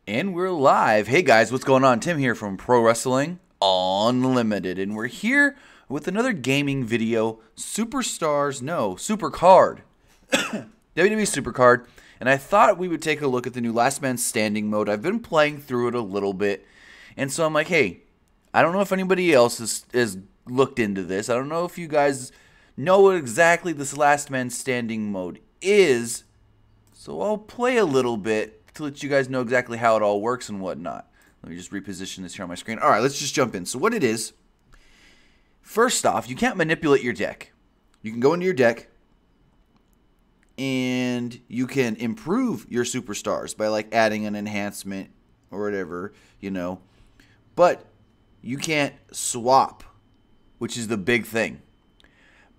And we're live. Hey guys, what's going on? Tim here from Pro Wrestling Unlimited. And we're here with another gaming video. Supercard. WWE Supercard. And I thought we would take a look at the new Last Man Standing mode. I've been playing through it a little bit. And so I'm like, hey, I don't know if anybody else has looked into this. I don't know if you guys know what exactly this Last Man Standing mode is. So I'll play a little bit to let you guys know exactly how it all works and whatnot. Let me just reposition this here on my screen. All right, let's just jump in. So what it is, first off, you can't manipulate your deck. You can go into your deck and you can improve your superstars by like adding an enhancement or whatever, you know. But you can't swap, which is the big thing.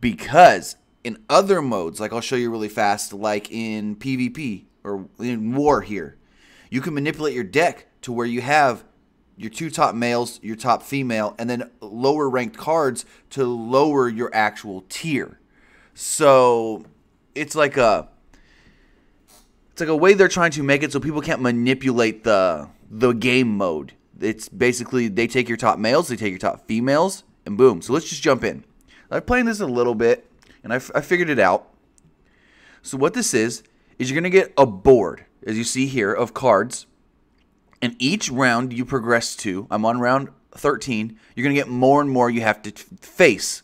Because in other modes, like I'll show you really fast, like in PvP, or in war here, you can manipulate your deck to where you have your two top males, your top female, and then lower ranked cards to lower your actual tier. So it's like a way they're trying to make it so people can't manipulate the game mode. It's basically they take your top males, they take your top females, and boom. So let's just jump in. I'm playing this a little bit, and I figured it out. So what this is you're going to get a board, as you see here, of cards. And each round you progress to, I'm on round 13, you're going to get more and more you have to face.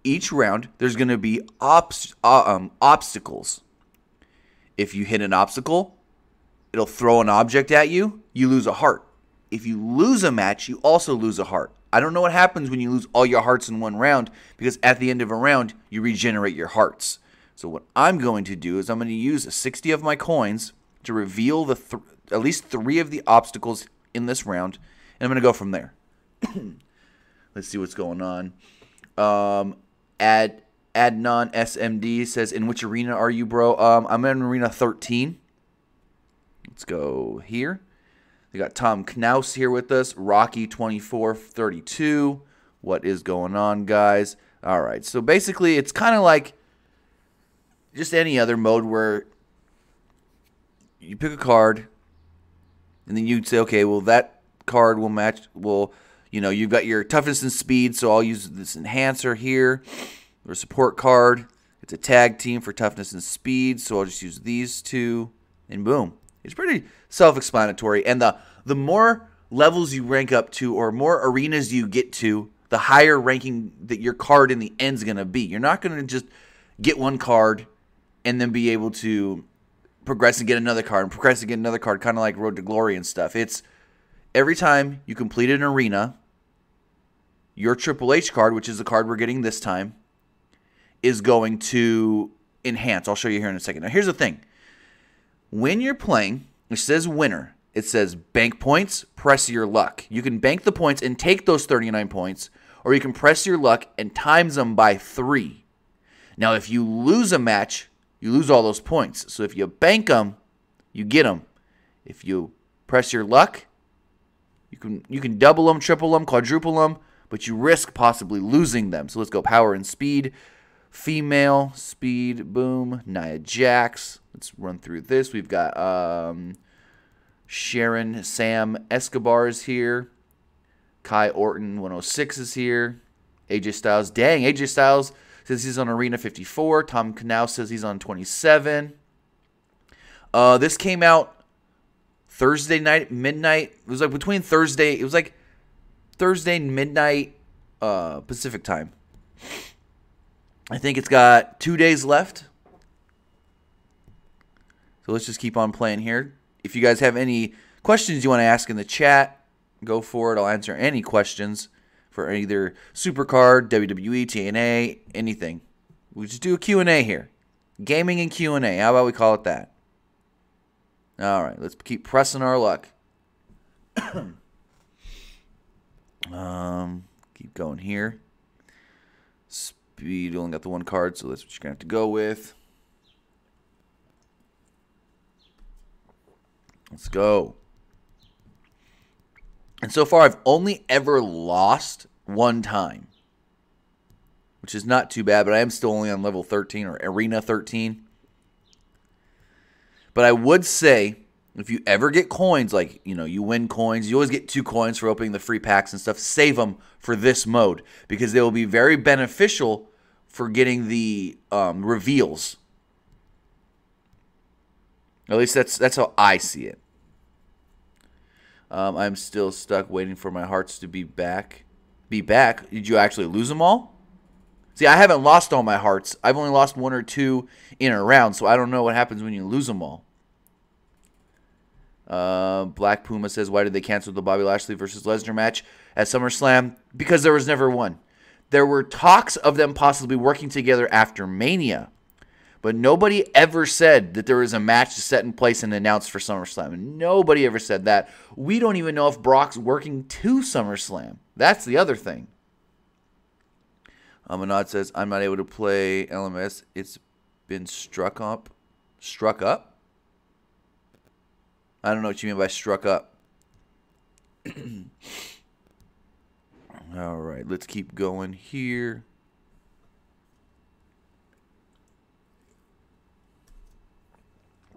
Each round, there's going to be obstacles. If you hit an obstacle, it'll throw an object at you, you lose a heart. If you lose a match, you also lose a heart. I don't know what happens when you lose all your hearts in one round, because at the end of a round, you regenerate your hearts. So what I'm going to do is I'm going to use 60 of my coins to reveal at least 3 of the obstacles in this round, and I'm going to go from there. Let's see what's going on. Adnan SMD says, in which arena are you, bro? I'm in arena 13. Let's go here. We got Tom Knaus here with us. Rocky 2432. What is going on, guys? All right, so basically it's kind of like just any other mode where you pick a card and then you'd say, okay, well, that card will match, you've got your toughness and speed, so I'll use this enhancer here, or a support card. It's a tag team for toughness and speed, so I'll just use these two, and boom. It's pretty self-explanatory, and the more levels you rank up to or more arenas you get to, the higher ranking that your card in the end is going to be. You're not going to just get one card and then be able to progress and get another card, and progress and get another card, kind of like Road to Glory and stuff. It's every time you complete an arena, your Triple H card, which is the card we're getting this time, is going to enhance. I'll show you here in a second. Now, here's the thing. When you're playing, it says winner. It says bank points, press your luck. You can bank the points and take those 39 points, or you can press your luck and times them by 3. Now, if you lose a match, you lose all those points. So if you bank them, you get them. If you press your luck, you can double them, triple them, quadruple them, but you risk possibly losing them. So let's go power and speed. Female, speed, boom. Nia Jax. Let's run through this. We've got Sharon Sam Escobar is here. Kai Orton 106 is here. AJ Styles. Dang, AJ Styles says he's on Arena 54. Tom Knaus says he's on 27. This came out Thursday night, midnight. It was like between Thursday. It was like Thursday midnight Pacific time. I think it's got 2 days left. So let's just keep on playing here. If you guys have any questions you want to ask in the chat, go for it. I'll answer any questions for either SuperCard, WWE, TNA, anything. We just do a Q&A here. Gaming and Q&A. How about we call it that? All right, let's keep pressing our luck. Keep going here. Speed, only got the one card, so that's what you're going to have to go with. Let's go. And so far, I've only ever lost one time, which is not too bad, but I am still only on level 13 or Arena 13. But I would say If you ever get coins, like, you know, you win coins, you always get 2 coins for opening the free packs and stuff. Save them for this mode because they will be very beneficial for getting the reveals. At least that's how I see it. I'm still stuck waiting for my hearts to be back. Be back? Did you actually lose them all? See, I haven't lost all my hearts. I've only lost 1 or 2 in a round, so I don't know what happens when you lose them all. Black Puma says, why did they cancel the Bobby Lashley versus Lesnar match at SummerSlam? Because there was never one. There were talks of them possibly working together after Mania, but nobody ever said that there was a match set in place and announced for SummerSlam. Nobody ever said that. We don't even know if Brock's working to SummerSlam. That's the other thing. Manad says, I'm not able to play LMS. It's been struck up. Struck up? I don't know what you mean by struck up. All right, let's keep going here.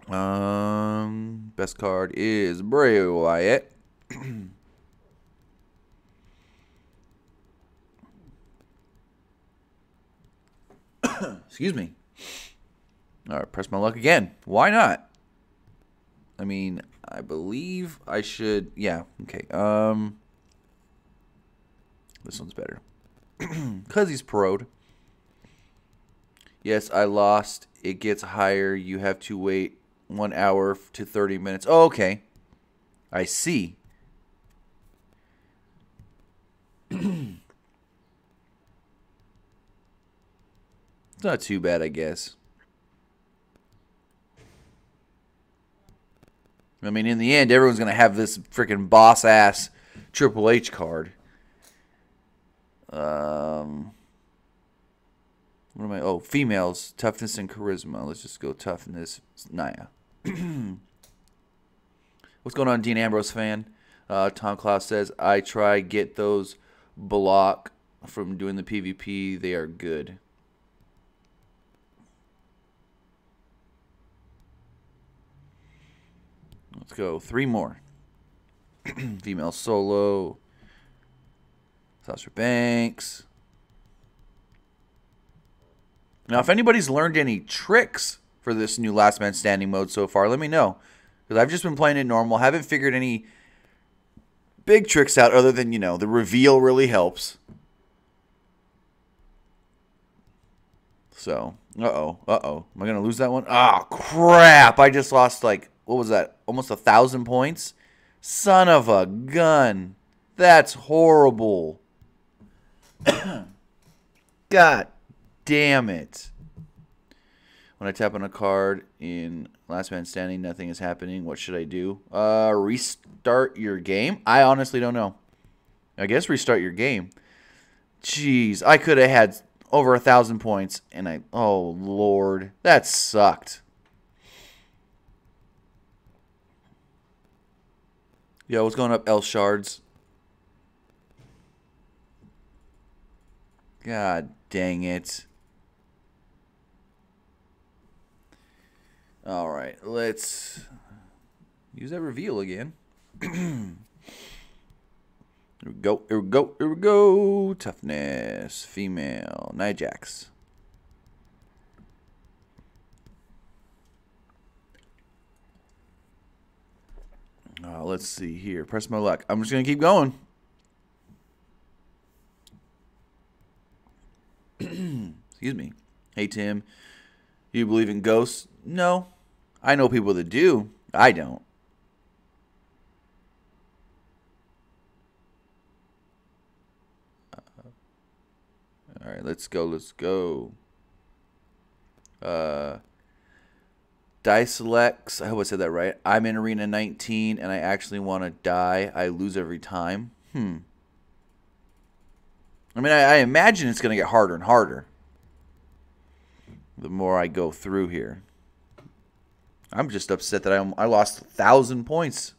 Best card is Bray Wyatt. Excuse me. All right, press my luck again. Why not? I mean, I believe I should. Yeah, okay. This one's better. Because he's pro'd. Yes, I lost. It gets higher. You have to wait 1 hour to 30 minutes. Oh, okay. I see. It's not too bad, I guess. I mean, in the end, everyone's going to have this freaking boss-ass Triple H card. What am I? Oh, females, toughness and charisma. Let's just go toughness. Nia. What's going on, Dean Ambrose fan? Tom Klaus says, I try get those block from doing the PvP. They are good. Let's go. 3 more. Female solo. Sasha Banks. Now, if anybody's learned any tricks for this new Last Man Standing mode so far, let me know. Because I've just been playing it normal. Haven't figured any big tricks out other than, you know, the reveal really helps. So, uh-oh. Am I going to lose that one? Oh, crap. I just lost, like, what was that? Almost 1,000 points? Son of a gun. That's horrible. God damn it. When I tap on a card in Last Man Standing, nothing is happening. What should I do? Restart your game? I honestly don't know. I guess restart your game. Jeez, I could have had over 1,000 points, and oh, Lord. That sucked. Yo, what's going up, El Shards? God dang it. All right, let's use that reveal again. Here we go. Toughness, female, Nia Jax. Let's see here. Press my luck. I'm just going to keep going. Excuse me. Hey, Tim. Do you believe in ghosts? No. I know people that do. I don't. All right, let's go. Dicelex, I hope I said that right. I'm in Arena 19, and I actually want to die. I lose every time. I mean, I imagine it's going to get harder and harder the more I go through here. I'm just upset that I lost 1,000 points.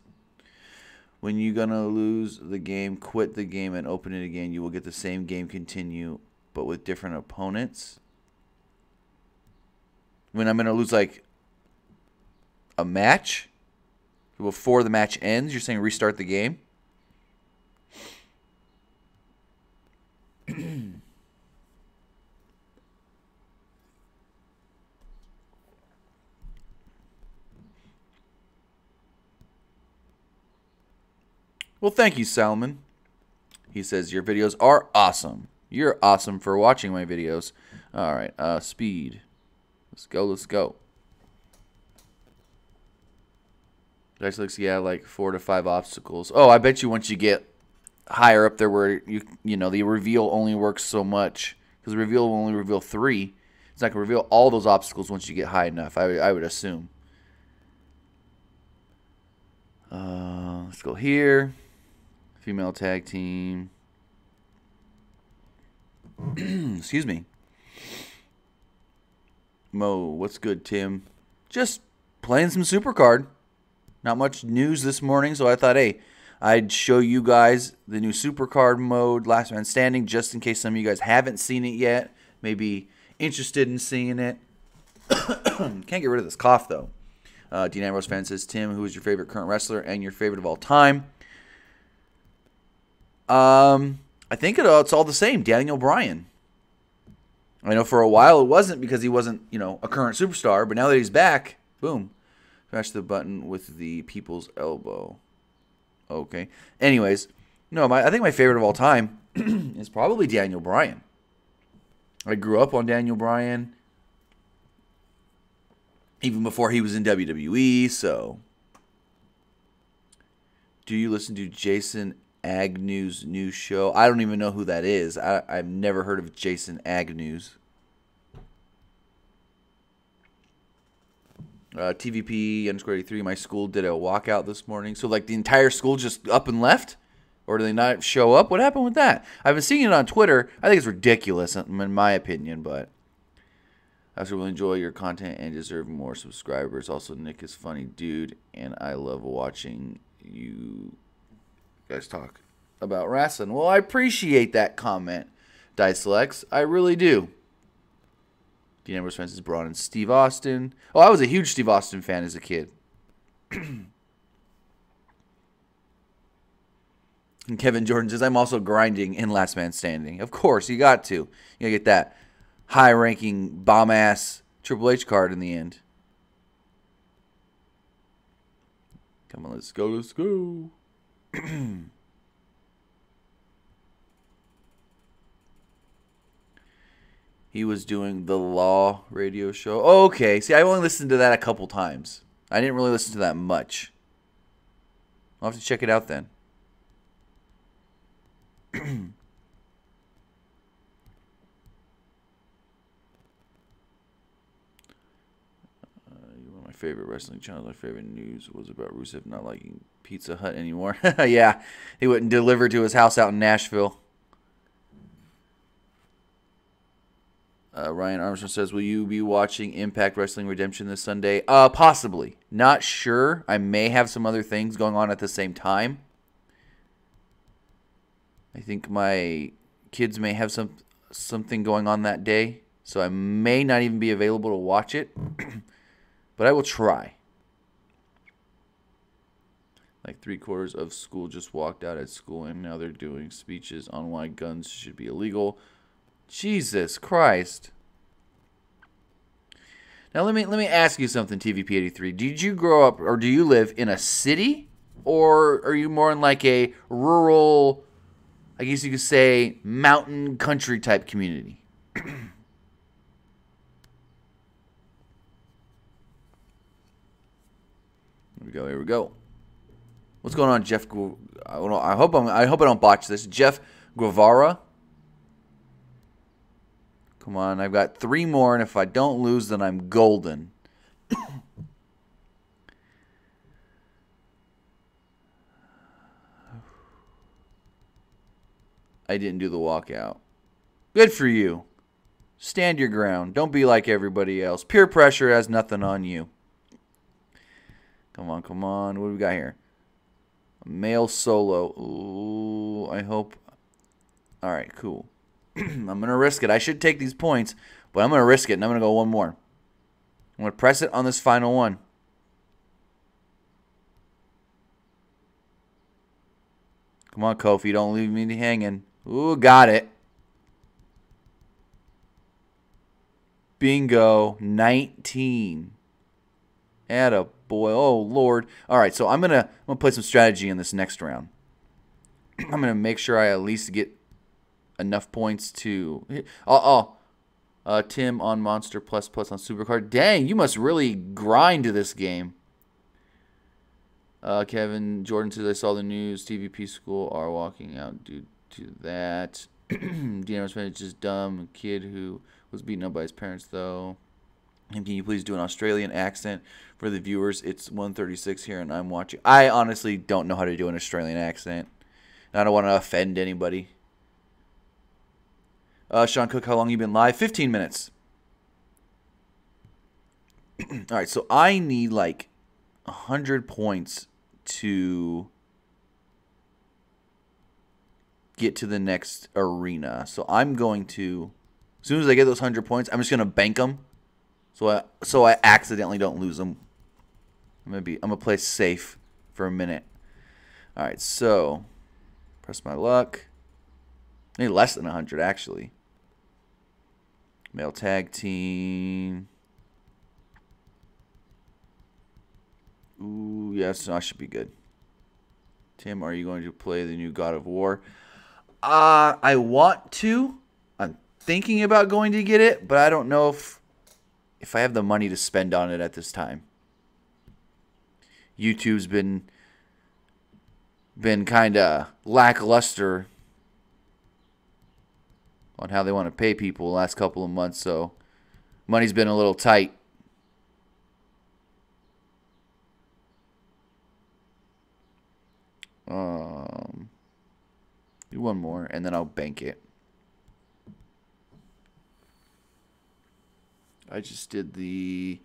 When you're going to lose the game, quit the game and open it again. You will get the same game continue, but with different opponents. When I'm going to lose, like, a match before the match ends. You're saying restart the game? Well, thank you, Salman. He says, your videos are awesome. You're awesome for watching my videos. All right, speed. Let's go, let's go. Dice looks, yeah, like 4 to 5 obstacles. Oh, I bet you once you get higher up there where, you know, the reveal only works so much. Because the reveal will only reveal 3. It's not going to reveal all those obstacles once you get high enough, I would assume. Let's go here. Female tag team. Excuse me. Mo, what's good, Tim? Just playing some SuperCard. Not much news this morning, so I thought, hey, I'd show you guys the new SuperCard mode, Last Man Standing, just in case some of you guys haven't seen it yet. Maybe interested in seeing it. Can't get rid of this cough, though. Dean Ambrose fan says, Tim, who is your favorite current wrestler and your favorite of all time? I think it's all the same. Daniel Bryan. I know for a while it wasn't because he wasn't, you know, a current superstar, but now that he's back, boom. Smash the button with the people's elbow. Okay. Anyways, no, I think my favorite of all time is probably Daniel Bryan. I grew up on Daniel Bryan even before he was in WWE, so. Do you listen to Jason Agnew's new show? I don't even know who that is. I've never heard of Jason Agnew's. TVP_83, my school did a walkout this morning. So, like, the entire school just up and left? Or do they not show up? What happened with that? I've been seeing it on Twitter. I think it's ridiculous, in my opinion, but I also really enjoy your content and deserve more subscribers. Also, Nick is funny dude, and I love watching you guys talk about wrestling. Well, I appreciate that comment, Dicelex. I really do. Dean Ambrose fans is Braun and Steve Austin. Oh, I was a huge Steve Austin fan as a kid. And Kevin Jordan says, I'm also grinding in Last Man Standing. Of course, you got to. You got to get that high-ranking, bomb-ass Triple H card in the end. Come on, let's go, let's go. He was doing the Law radio show. Oh, okay. See, I only listened to that a couple times. I didn't really listen to that much. I'll have to check it out then. One of my favorite wrestling channels, my favorite news was about Rusev not liking Pizza Hut anymore. Yeah, he wouldn't deliver to his house out in Nashville. Ryan Armstrong says, will you be watching Impact Wrestling Redemption this Sunday? Possibly. Not sure. I may have some other things going on at the same time. I think my kids may have something going on that day, so I may not even be available to watch it, but I will try. Like 3/4 of school just walked out at school, and now they're doing speeches on why guns should be illegal. Jesus Christ. Now let me ask you something, TVP83. Did you grow up, or do you live in a city, or are you more in like a rural, I guess you could say, mountain country type community? Here we go. Here we go. What's going on, Jeff? I hope I don't botch this. Jeff Guevara. Come on, I've got 3 more, and if I don't lose, then I'm golden. I didn't do the walkout. Good for you. Stand your ground. Don't be like everybody else. Peer pressure has nothing on you. Come on, come on. What do we got here? A male solo. Ooh, I hope. All right, cool. I'm going to risk it. I should take these points, but I'm going to risk it, and I'm going to go one more. I'm going to press it on this final one. Come on, Kofi. Don't leave me hanging. Ooh, got it. Bingo. 19. Atta boy. Oh, Lord. All right, so I'm gonna play some strategy in this next round. I'm going to make sure I at least get enough points to... Tim on Monster Plus on SuperCard. Dang, you must really grind to this game. Kevin Jordan says, I saw the news. TVP school are walking out due to that. Dean Spinach is dumb. A kid who was beaten up by his parents, though. And can you please do an Australian accent for the viewers? It's 1:36 here, and I'm watching. I honestly don't know how to do an Australian accent. I don't want to offend anybody. Sean Cook, how long you been live? 15 minutes. All right, so I need like 100 points to get to the next arena. So I'm going to, as soon as I get those 100 points, I'm just going to bank them so I accidentally don't lose them. I'm gonna play safe for a minute. All right, so press my luck. I need less than 100 actually. Male tag team. Ooh, yes, I should be good. Tim, are you going to play the new God of War? I want to. I'm thinking about going to get it, but I don't know if I have the money to spend on it at this time. YouTube's been kind of lackluster on how they want to pay people the last couple of months, so money's been a little tight. Do one more, and then I'll bank it. I just did the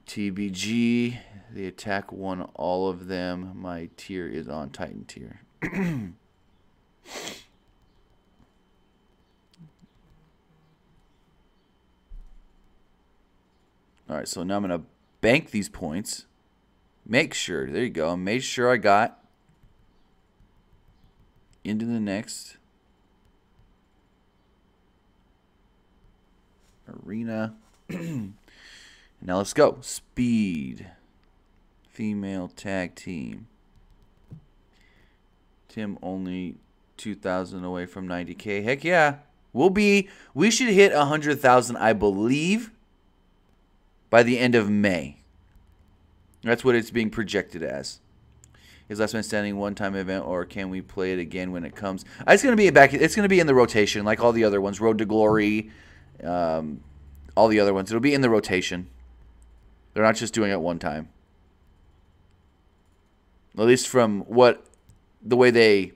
TBG. The attack won all of them. My tier is on Titan tier. All right, so now I'm going to bank these points. Make sure, there you go. Make sure I got into the next arena. Now let's go. Speed. Female tag team. Tim only 2,000 away from 90K. Heck yeah. We should hit 100,000, I believe, by the end of May. That's what it's being projected as. Is Last Man Standing one-time event, or can we play it again when it comes? It's going to be back. It's going to be in the rotation, like all the other ones. Road to Glory, all the other ones. It'll be in the rotation. They're not just doing it one time. At least from the way they,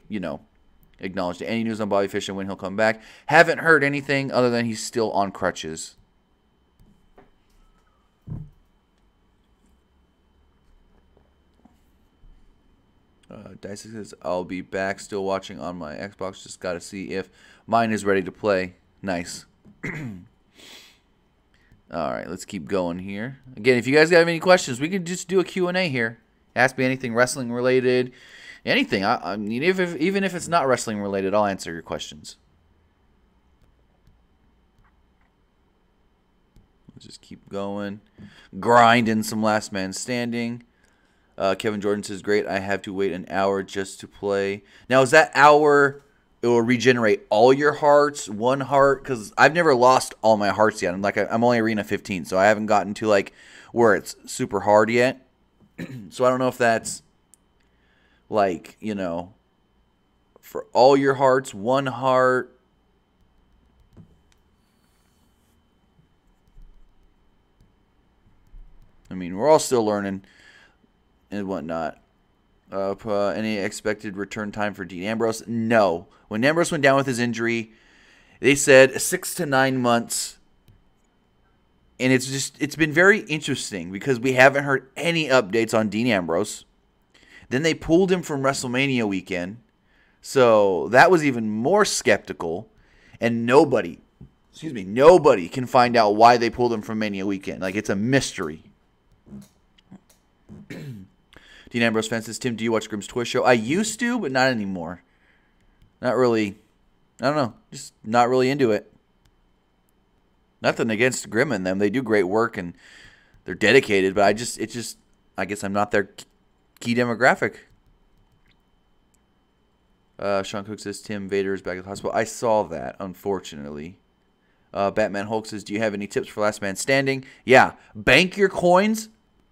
acknowledged it. Any news on Bobby Fish and when he'll come back? Haven't heard anything other than he's still on crutches. Dice says, I'll be back. Still watching on my Xbox. Just got to see if mine is ready to play. Nice. All right, let's keep going here. Again, if you guys have any questions, we can just do a Q&A here. Ask me anything wrestling related, anything. I mean, even if it's not wrestling related, I'll answer your questions. Let's just keep going. Grinding some Last Man Standing. Kevin Jordan says, great, I have to wait an hour just to play. Now, is that hour, it will regenerate all your hearts, one heart? Because I've never lost all my hearts yet. I'm only Arena 15, so I haven't gotten to, where it's super hard yet. So I don't know if that's, for all your hearts, one heart. I mean, we're all still learning and whatnot. Any expected return time for Dean Ambrose? No. When Ambrose went down with his injury, they said 6 to 9 months. And it's been very interesting because we haven't heard any updates on Dean Ambrose. Then they pulled him from WrestleMania weekend. So that was even more skeptical. And nobody can find out why they pulled him from Mania weekend. It's a mystery. Dean Dean Ambrose Fences. Tim, do you watch Grimm's Toy Show? I used to, but not anymore. Not really. I don't know. Just not really into it. Nothing against Grimm and them. They do great work and they're dedicated, but I guess I'm not their key demographic. Sean Cook says Tim Vader is back at the hospital. I saw that, unfortunately. Batman Hulk says, do you have any tips for Last Man Standing? Yeah. Bank your coins.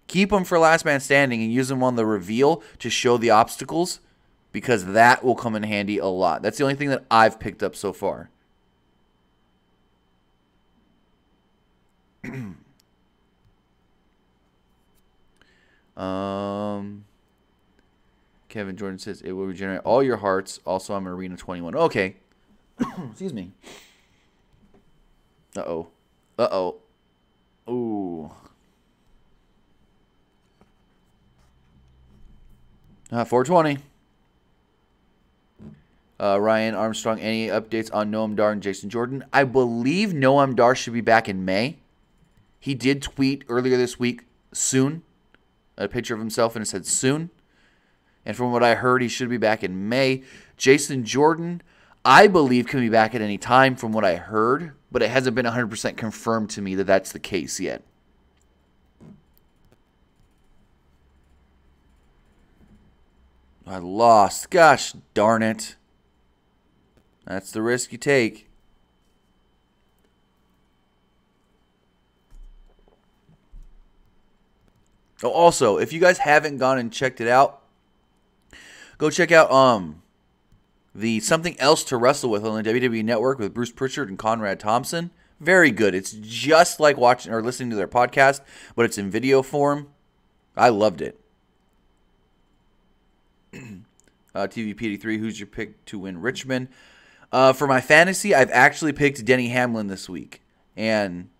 Keep them for Last Man Standing and use them on the reveal to show the obstacles because that will come in handy a lot. That's the only thing that I've picked up so far. Kevin Jordan says it will regenerate all your hearts. Also, I'm Arena 21. Okay. Excuse me. Uh-oh. Uh-oh. Ooh. 420. Ryan Armstrong, any updates on Noam Dar and Jason Jordan? I believe Noam Dar should be back in May. He did tweet earlier this week, soon. A picture of himself, and it said soon. And from what I heard, he should be back in May. Jason Jordan, I believe, can be back at any time from what I heard, but it hasn't been 100% confirmed to me that that's the case yet. I lost. Gosh darn it. That's the risk you take. Oh, also, if you guys haven't gone and checked it out, go check out the Something Else to Wrestle With on the WWE Network with Bruce Pritchard and Conrad Thompson. Very good. It's just like watching or listening to their podcast, but it's in video form. I loved it. TVPD3, who's your pick to win Richmond? For my fantasy, I've actually picked Denny Hamlin this week. And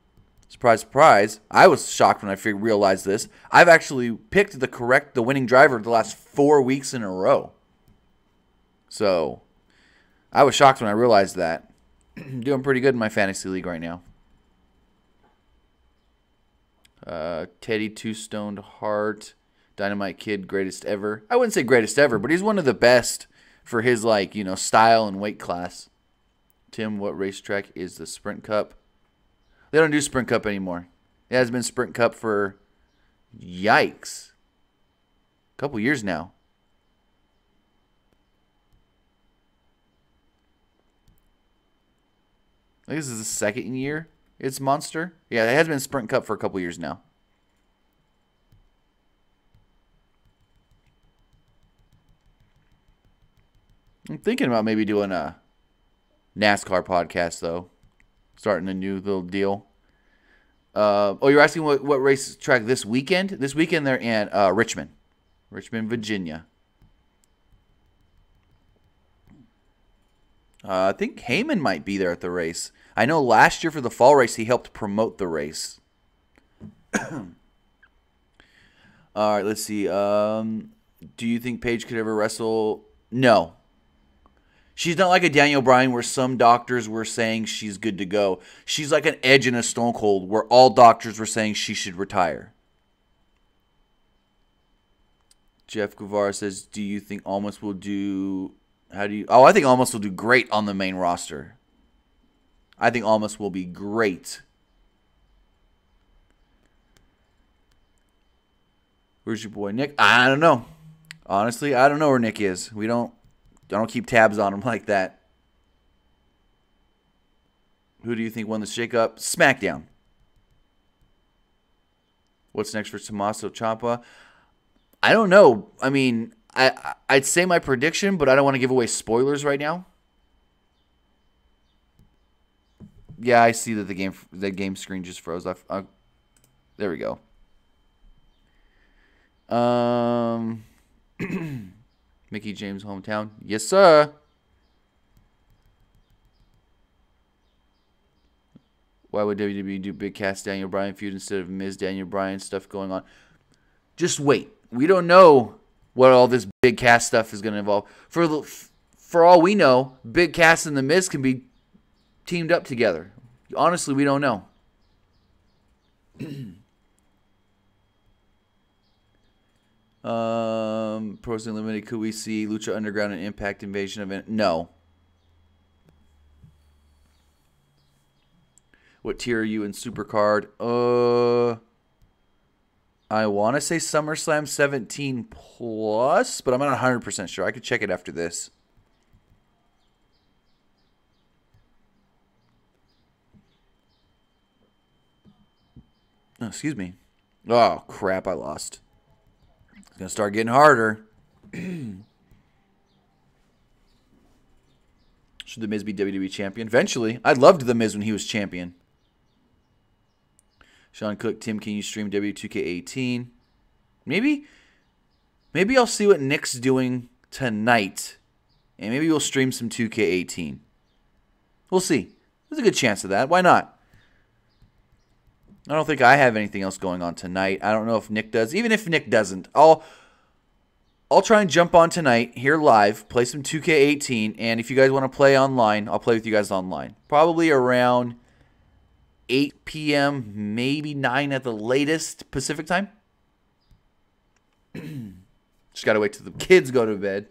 surprise, surprise, I was shocked when I realized this. I've actually picked the winning driver the last 4 weeks in a row. So, I was shocked when I realized that. Doing pretty good in my fantasy league right now. Teddy Two Stoned Heart, Dynamite Kid, greatest ever. I wouldn't say greatest ever, but he's one of the best for his style and weight class. Tim, what racetrack is the Sprint Cup? They don't do Sprint Cup anymore. It has been Sprint Cup for, yikes, a couple years now. I think this is the second year it's Monster. Yeah, it has been Sprint Cup for a couple years now. I'm thinking about maybe doing a NASCAR podcast, though. Starting a new little deal. You're asking what racetrack this weekend? This weekend they're in Richmond. Richmond, Virginia. I think Heyman might be there at the race. I know last year for the fall race, he helped promote the race. All right, let's see. Do you think Paige could ever wrestle? No. She's not like a Daniel Bryan where some doctors were saying she's good to go. She's like an Edge and a Stone Cold where all doctors were saying she should retire. Jeff Guevara says, do you think Almas will do... I think Almas will do great on the main roster. I think Almas will be great. Where's your boy Nick? I don't know. Honestly, I don't know where Nick is. I don't keep tabs on him like that. Who do you think won the shakeup? SmackDown. What's next for Tommaso Ciampa? I don't know. I mean, I'd say my prediction, but I don't want to give away spoilers right now. Yeah, I see that the game screen just froze. There we go. Mickey James' hometown. Yes, sir. Why would WWE do Big Cass Daniel Bryan feud instead of Miz Daniel Bryan stuff going on? Just wait. We don't know what all this Big Cass stuff is going to involve. For all we know, Big Cass and the Miz can be teamed up together. Honestly, we don't know. Pro Wrestling Limited, could we see Lucha Underground and Impact Invasion event? No. What tier are you in SuperCard? I want to say SummerSlam 17 plus, but I'm not 100% sure. I could check it after this. Oh, excuse me. Oh, crap, I lost. It's going to start getting harder. Should The Miz be WWE champion? Eventually. I loved The Miz when he was champion. Sean Cook, Tim, can you stream W2K18? Maybe I'll see what Nick's doing tonight. And maybe we'll stream some 2K18. We'll see. There's a good chance of that. Why not? I don't think I have anything else going on tonight. I don't know if Nick does. Even if Nick doesn't, I'll try and jump on tonight here live, play some 2K18, and if you guys want to play online, I'll play with you guys online. Probably around 8 p.m., maybe 9 at the latest Pacific time. Just got to wait till the kids go to bed.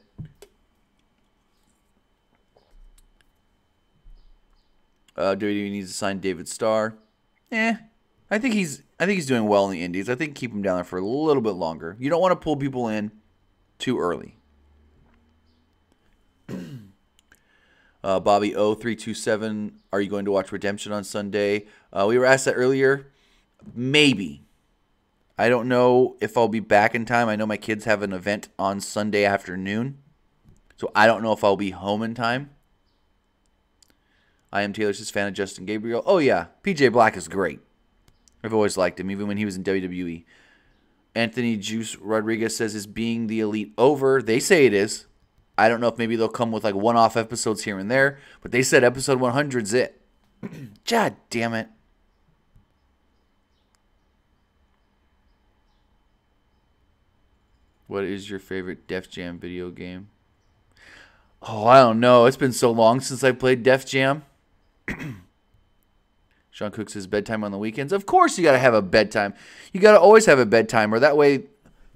WWE needs to sign David Starr. I think he's doing well in the Indies. I think keep him down there for a little bit longer. You don't want to pull people in too early. Bobby O327, are you going to watch Redemption on Sunday? We were asked that earlier. Maybe. I don't know if I'll be back in time. I know my kids have an event on Sunday afternoon, so I don't know if I'll be home in time. I am Taylor's just fan of Justin Gabriel. Oh, yeah. PJ Black is great. I've always liked him, even when he was in WWE. Anthony Juice Rodriguez says, is being the elite over? They say it is. I don't know if maybe they'll come with like one-off episodes here and there, but they said episode 100's it. God damn it. What is your favorite Def Jam video game? Oh, I don't know. It's been so long since I played Def Jam. Sean Cook says bedtime on the weekends. Of course you got to have a bedtime. You got to always have a bedtime, or that way,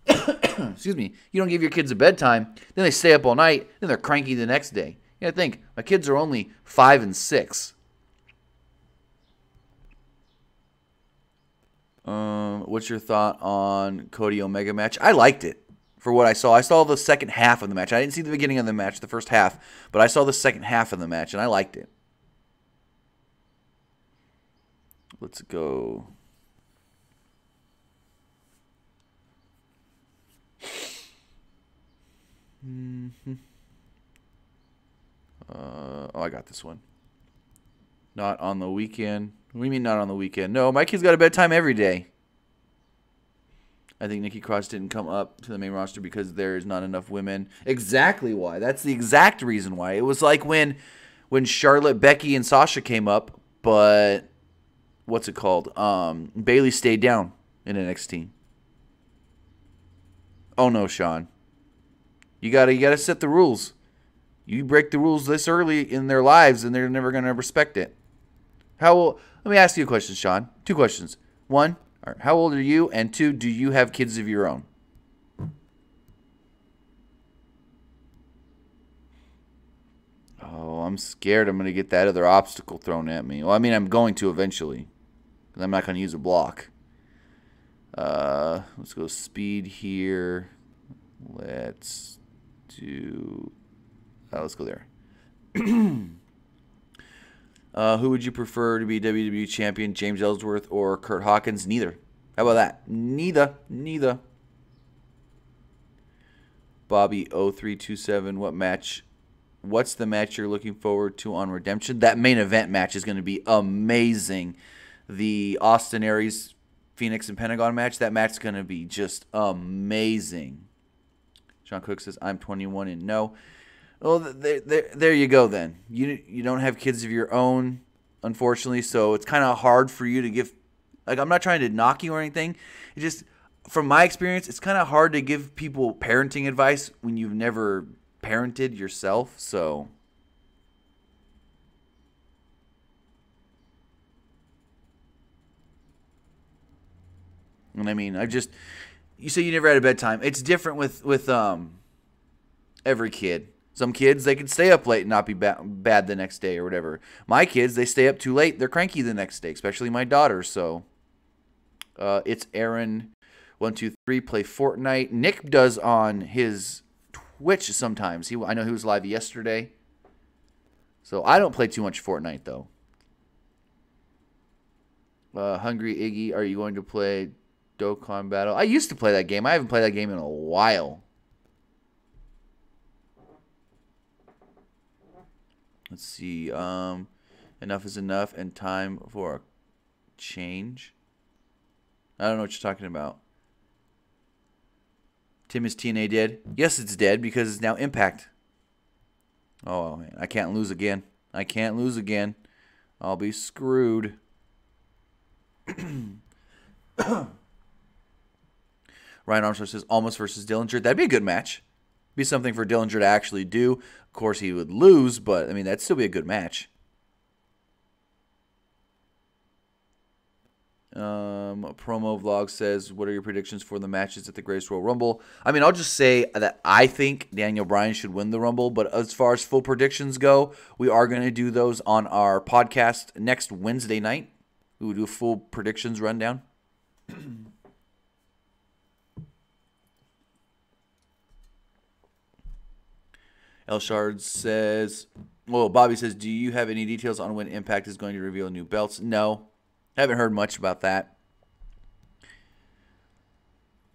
excuse me, you don't give your kids a bedtime, then they stay up all night, then they're cranky the next day. You got to think, my kids are only 5 and 6. What's your thought on Cody Omega match? I liked it for what I saw. I saw the second half of the match. I didn't see the beginning of the match, the first half, but I saw the second half of the match, and I liked it. Let's go. Oh, I got this one. Not on the weekend. What do you mean not on the weekend? No, my kid's got a bedtime every day. I think Nikki Cross didn't come up to the main roster because there is not enough women. Exactly why. That's the exact reason why. It was like when Charlotte, Becky, and Sasha came up, but what's it called? Bayley stayed down in NXT. Oh no, Sean. You gotta set the rules. You break the rules this early in their lives, and they're never gonna respect it. Let me ask you a question, Sean. 2 questions. 1, how old are you? And 2, do you have kids of your own? Oh, I'm scared I'm gonna get that other obstacle thrown at me. Well, I mean, I'm going to eventually. I'm not going to use a block. Let's go speed here. Let's go there. Who would you prefer to be WWE champion, James Ellsworth or Kurt Hawkins? Neither. How about that? Neither. Bobby 0327, what's the match you're looking forward to on Redemption? That main event match is going to be amazing. The Austin Aries, Phoenix, and Pentagon match, that match is going to be just amazing. Sean Cook says, I'm 21 and no. Well, there you go then. You don't have kids of your own, unfortunately, so it's kind of hard for you to give. Like, I'm not trying to knock you or anything. It just, from my experience, it's kind of hard to give people parenting advice when you've never parented yourself, so. And I mean, you say you never had a bedtime. It's different with Every kid. Some kids, they can stay up late and not be bad the next day or whatever. My kids, they stay up too late. They're cranky the next day, especially my daughter. So it's Aaron123 play Fortnite. Nick does on his Twitch sometimes. I know he was live yesterday. So I don't play too much Fortnite though. Hungry Iggy, are you going to play Dokkan Battle? I used to play that game. I haven't played that game in a while. Let's see. Enough is enough and time for a change. I don't know what you're talking about. Tim, is TNA dead? Yes, it's dead because it's now Impact. Oh, man. I can't lose again. I can't lose again. I'll be screwed. Ryan Armstrong says Almost versus Dillinger. That'd be a good match. Be something for Dillinger to actually do. Of course, he would lose, but I mean that'd still be a good match. Promo vlog says, "What are your predictions for the matches at the Greatest Royal Rumble?" I mean, I'll just say that I think Daniel Bryan should win the Rumble, but as far as full predictions go, we are going to do those on our podcast next Wednesday night. We will do a full predictions rundown. El Shard says, well, Bobby says, do you have any details on when Impact is going to reveal new belts? No. Haven't heard much about that.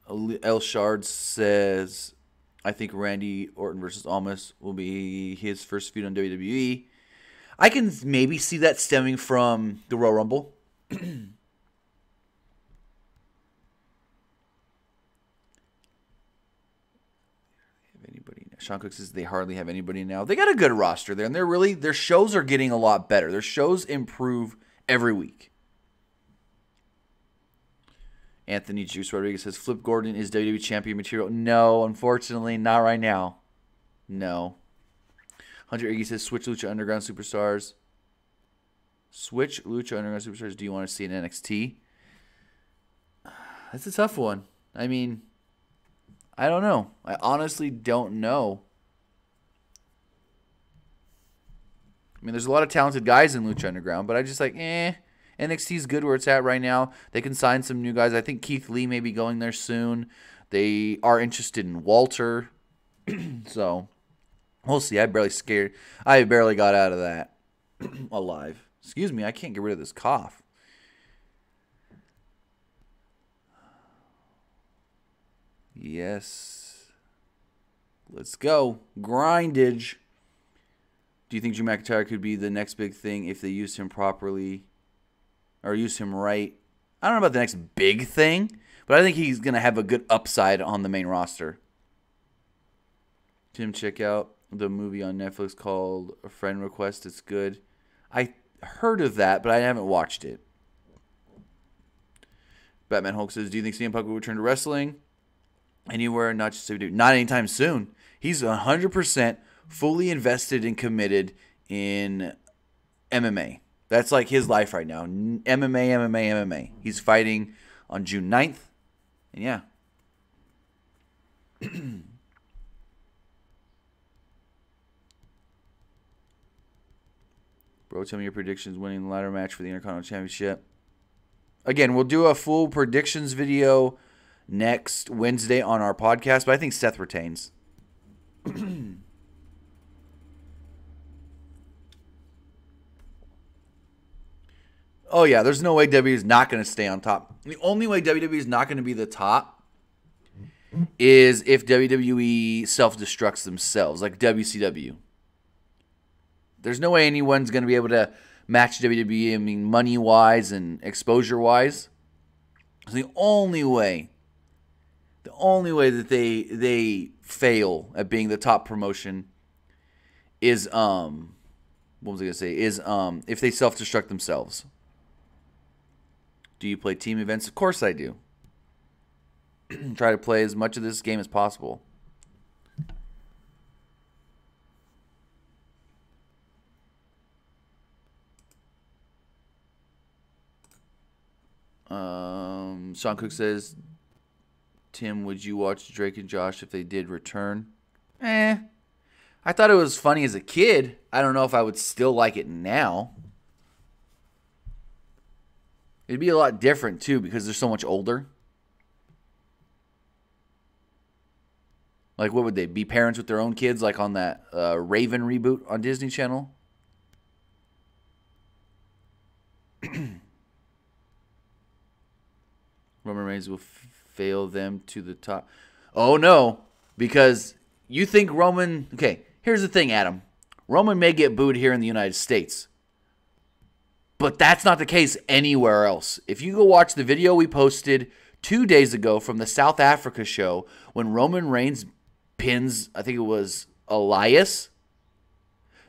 El Shard says, I think Randy Orton versus Almas will be his first feud on WWE. I can maybe see that stemming from the Royal Rumble. Sean Cook says they hardly have anybody now. They got a good roster there, and their shows are getting a lot better. Their shows improve every week. Anthony Juice Rodriguez says Flip Gordon is WWE champion material. No, unfortunately, not right now. No. Hunter Iggy says Switch Lucha Underground Superstars. Switch Lucha Underground Superstars. Do you want to see an NXT? That's a tough one. I mean, I don't know. I honestly don't know. I mean, there's a lot of talented guys in Lucha Underground, but I just like, NXT's good where it's at right now. They can sign some new guys. I think Keith Lee may be going there soon. They are interested in Walter. So, we'll see. I barely got out of that alive. Excuse me, I can't get rid of this cough. Yes. Let's go. Grindage. Do you think Drew McIntyre could be the next big thing if they use him properly or use him right? I don't know about the next big thing, but I think he's going to have a good upside on the main roster. Tim, check out the movie on Netflix called A Friend Request. It's good. I heard of that, but I haven't watched it. Batman Hulk says, do you think CM Punk will return to wrestling? Anywhere, not just WWE. Not anytime soon. He's 100% fully invested and committed in MMA. That's like his life right now. MMA. He's fighting on June 9th. And yeah. Bro, tell me your predictions winning the ladder match for the Intercontinental Championship. Again, we'll do a full predictions video next Wednesday on our podcast, but I think Seth retains. Oh, yeah, there's no way WWE is not going to stay on top. The only way WWE is not going to be the top is if WWE self-destructs themselves, like WCW. There's no way anyone's going to be able to match WWE, I mean, money-wise and exposure-wise. It's the only way that they fail at being the top promotion is what was I going to say? Is if they self-destruct themselves. Do you play team events? Of course I do. Try to play as much of this game as possible. Sean Cook says, Tim, would you watch Drake and Josh if they did return? I thought it was funny as a kid. I don't know if I would still like it now. It'd be a lot different, too, because they're so much older. Like, what would they be? Parents with their own kids, like on that Raven reboot on Disney Channel? Roman Reigns will fail them to the top. Oh, no. Because you think Roman... Okay, here's the thing, Adam. Roman may get booed here in the United States. But that's not the case anywhere else. If you go watch the video we posted 2 days ago from the South Africa show when Roman Reigns pins, I think it was Elias,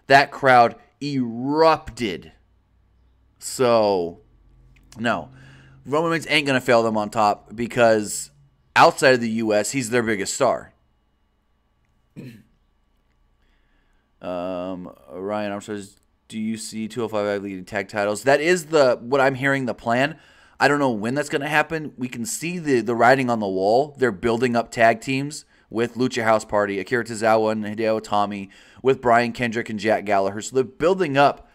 that crowd erupted. So, no. Roman Reigns ain't going to fail them on top because outside of the U.S., he's their biggest star. Ryan Armstrong says, do you see 205 leading tag titles? That is what I'm hearing the plan. I don't know when that's going to happen. We can see the writing on the wall. They're building up tag teams with Lucha House Party, Akira Tozawa and Hideo Itami, with Brian Kendrick and Jack Gallagher. So they're building up,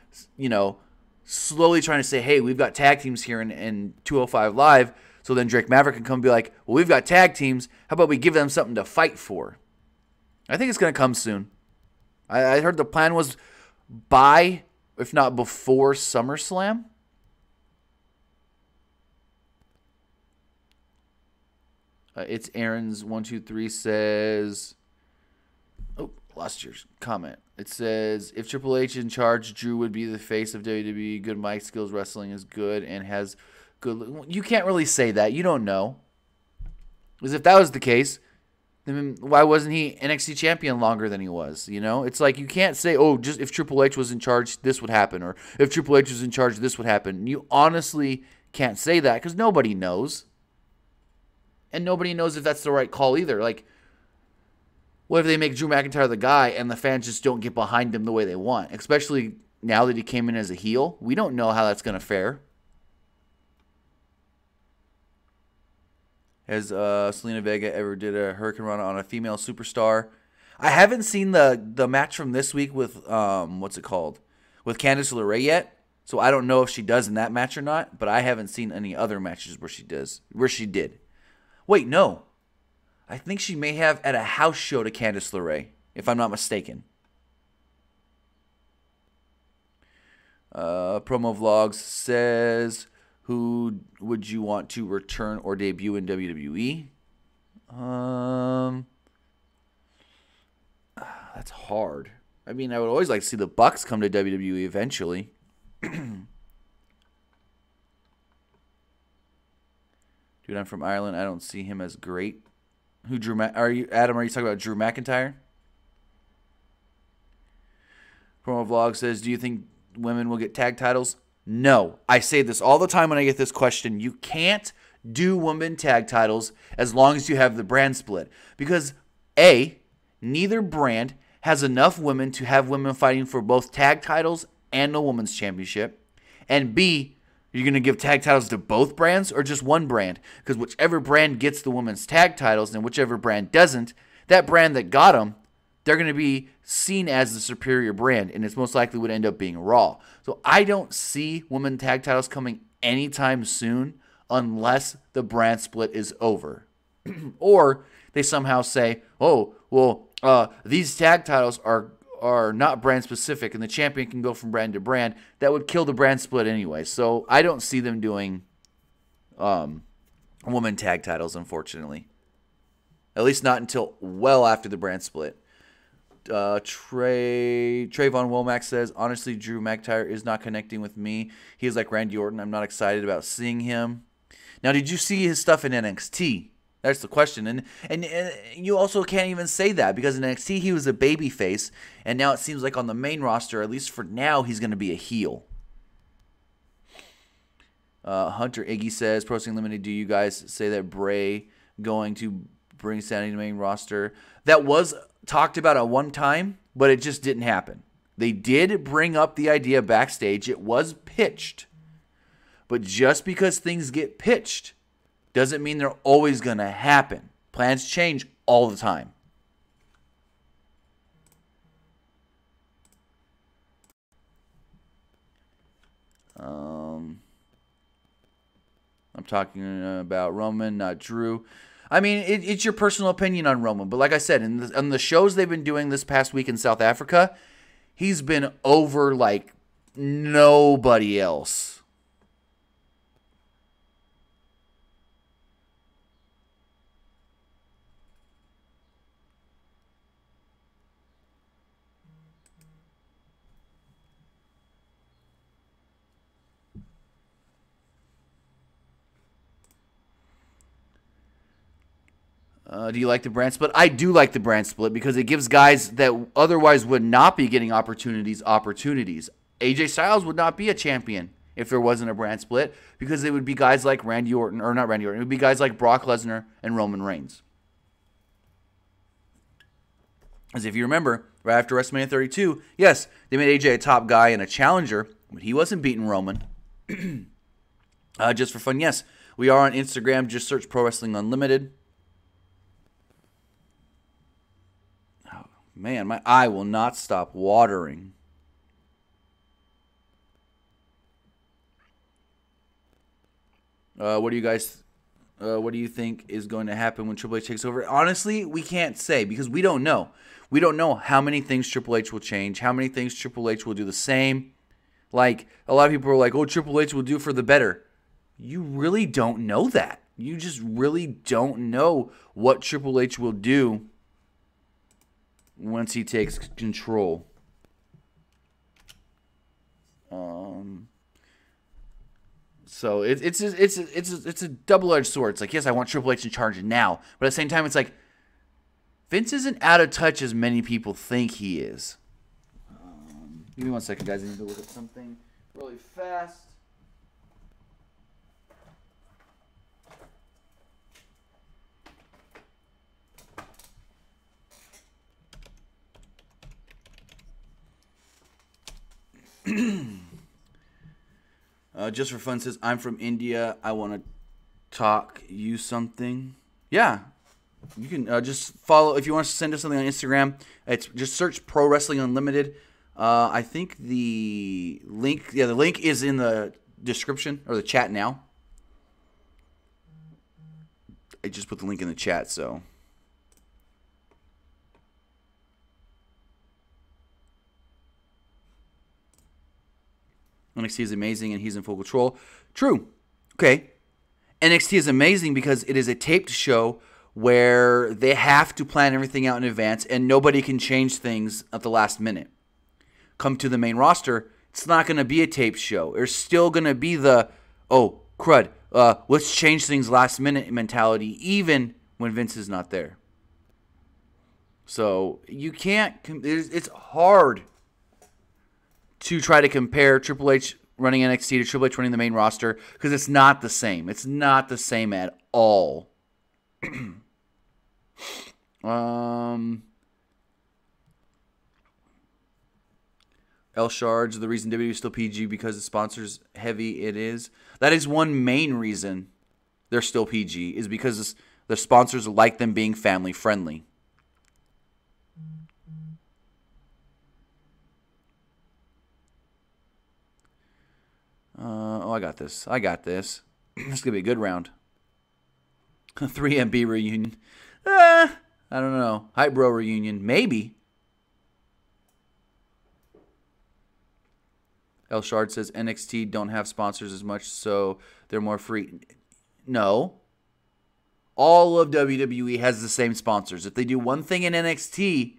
slowly trying to say, hey, we've got tag teams here in 205 Live. So then Drake Maverick can come and be like, well, we've got tag teams. How about we give them something to fight for? I think it's going to come soon. I heard the plan was by, if not before, SummerSlam. It's Aaron's 123 says, oh, lost your comment. It says, if Triple H in charge, Drew would be the face of WWE. Good mic skills, wrestling is good, and has good. You can't really say that. You don't know. Because if that was the case, then why wasn't he NXT champion longer than he was? It's like you can't say, oh, just if Triple H was in charge, this would happen. Or if Triple H was in charge, this would happen. You honestly can't say that because nobody knows. And nobody knows if that's the right call either. Like, what if they make Drew McIntyre the guy and the fans just don't get behind him the way they want? Especially now that he came in as a heel. We don't know how that's going to fare. Has Selena Vega ever did a Hurricane Rana on a female superstar? I haven't seen the match from this week with, what's it called? With Candice LeRae yet. So I don't know if she does in that match or not. But I haven't seen any other matches where she did. Wait, no. I think she may have at a house show to Candice LeRae, if I'm not mistaken. Promo Vlogs says, who would you want to return or debut in WWE? That's hard. I mean, I would always like to see the Bucks come to WWE eventually. Dude, I'm from Ireland. I don't see him as great. Adam, are you talking about Drew McIntyre? Promo Vlog says, do you think women will get tag titles? No. I say this all the time when I get this question. You can't do women tag titles as long as you have the brand split. Because A, neither brand has enough women to have women fighting for both tag titles and the women's championship. And B, you're going to give tag titles to both brands or just one brand? Because whichever brand gets the women's tag titles and whichever brand doesn't, that brand that got them, they're going to be seen as the superior brand, and it's most likely would end up being Raw. So I don't see women tag titles coming anytime soon unless the brand split is over. Or they somehow say, oh, well, these tag titles are not brand specific and the champion can go from brand to brand. That would kill the brand split anyway. So I don't see them doing woman tag titles, unfortunately. At least not until well after the brand split. Trayvon Womack says, honestly, Drew McIntyre is not connecting with me. He is like Randy Orton. I'm not excited about seeing him. Now, did you see his stuff in NXT? That's the question. And you also can't even say that because in NXT he was a babyface, and now it seems like on the main roster, at least for now, he's going to be a heel. Hunter Iggy says, Pro Wrestling Limited, do you guys say that Bray going to bring Sanity to the main roster? That was talked about at one time, but it just didn't happen. They did bring up the idea backstage. It was pitched. But just because things get pitched doesn't mean they're always going to happen. Plans change all the time. I'm talking about Roman, not Drew. I mean, it's your personal opinion on Roman. But like I said, on the shows they've been doing this past week in South Africa, he's been over like nobody else. Do you like the brand split? I do like the brand split because it gives guys that otherwise would not be getting opportunities. AJ Styles would not be a champion if there wasn't a brand split because it would be guys like Randy Orton, or not Randy Orton, it would be guys like Brock Lesnar and Roman Reigns. As if you remember, right after WrestleMania 32, yes, they made AJ a top guy and a challenger, but he wasn't beating Roman. Just for fun, yes, we are on Instagram. Just search Pro Wrestling Unlimited. Man, my eye will not stop watering. What do you guys? What do you think is going to happen when Triple H takes over? Honestly, we can't say because we don't know. We don't know how many things Triple H will change, how many things Triple H will do the same. Like, a lot of people are like, oh, Triple H will do for the better. You really don't know that. You just really don't know what Triple H will do once he takes control. So it's a double-edged sword. It's like, yes, I want Triple H in charge now, but at the same time, it's like Vince isn't out of touch as many people think he is. Give me 1 second, guys. I need to look at something really fast. Just for fun says, I'm from India. I want to talk you something. Yeah. You can just follow. If you want to send us something on Instagram, it's just search Pro Wrestling Unlimited. I think the link is in the description or the chat now. I just put the link in the chat, so. NXT is amazing and he's in full control. True. Okay. NXT is amazing because it is a taped show where they have to plan everything out in advance and nobody can change things at the last minute. Come to the main roster, it's not going to be a taped show. There's still going to be the, oh, crud, let's change things last minute mentality even when Vince is not there. So you can't, it's hard to try to compare Triple H running NXT to Triple H running the main roster because it's not the same. It's not the same at all. L Shards, the reason WWE is still PG because the sponsors heavy it is. That is one main reason they're still PG is because the sponsors like them being family friendly. Oh, I got this. This is going to be a good round. 3MB reunion. I don't know. Hype Bro reunion. Maybe. El Shard says NXT don't have sponsors as much, so they're more free. No. All of WWE has the same sponsors. If they do one thing in NXT,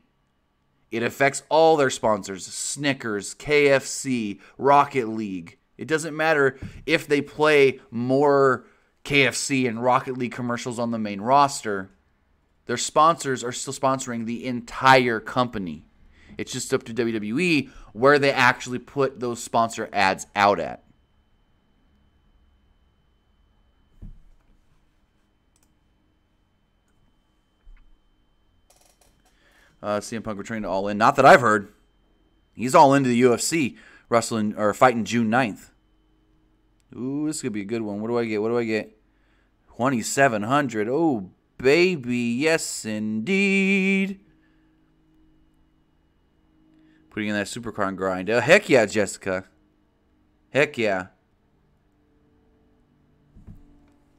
it affects all their sponsors. Snickers, KFC, Rocket League. It doesn't matter if they play more KFC and Rocket League commercials on the main roster. Their sponsors are still sponsoring the entire company. It's just up to WWE where they actually put those sponsor ads out at. CM Punk returning to All In. Not that I've heard. He's all into the UFC, wrestling or fighting June 9th. Ooh, this could be a good one. What do I get? 2,700. Oh, baby. Yes, indeed. Putting in that SuperCard grind. Heck yeah, Jessica. Heck yeah.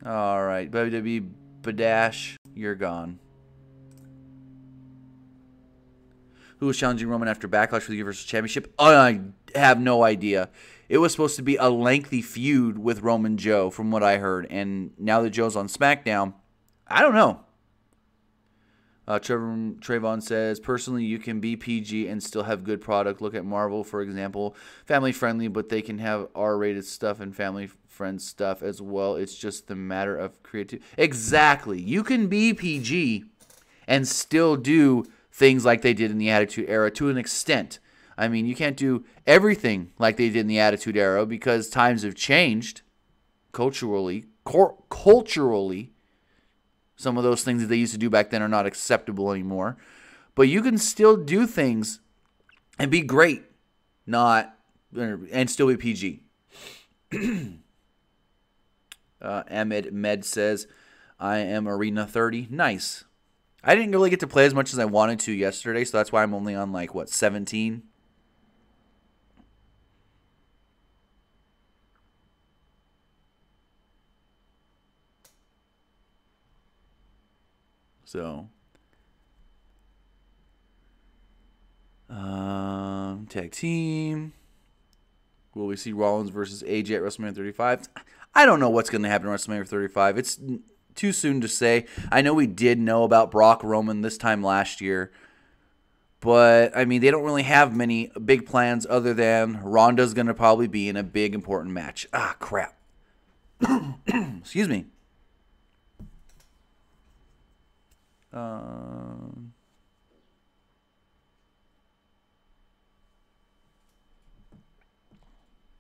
All right, WWE Badash, you're gone. Who was challenging Roman after Backlash for the Universal Championship? Oh, I have no idea. It was supposed to be a lengthy feud with Roman Joe, from what I heard. And now that Joe's on SmackDown, I don't know. Trayvon says, personally, you can be PG and still have good product. Look at Marvel, for example. Family friendly, but they can have R-rated stuff and family friend stuff as well. It's just the matter of creativity. Exactly. You can be PG and still do things like they did in the Attitude Era to an extent. I mean, you can't do everything like they did in the Attitude Era because times have changed culturally. Some of those things that they used to do back then are not acceptable anymore. But you can still do things and be great, and still be PG. Ahmed Med says, I am Arena 30. Nice. I didn't really get to play as much as I wanted to yesterday, so that's why I'm only on, 17? So, tag team. Will we see Rollins versus AJ at WrestleMania 35? I don't know what's going to happen at WrestleMania 35. It's too soon to say. I know we did know about Brock Roman this time last year. But, I mean, they don't really have many big plans other than Ronda's going to probably be in a big, important match. Ah, crap. Excuse me.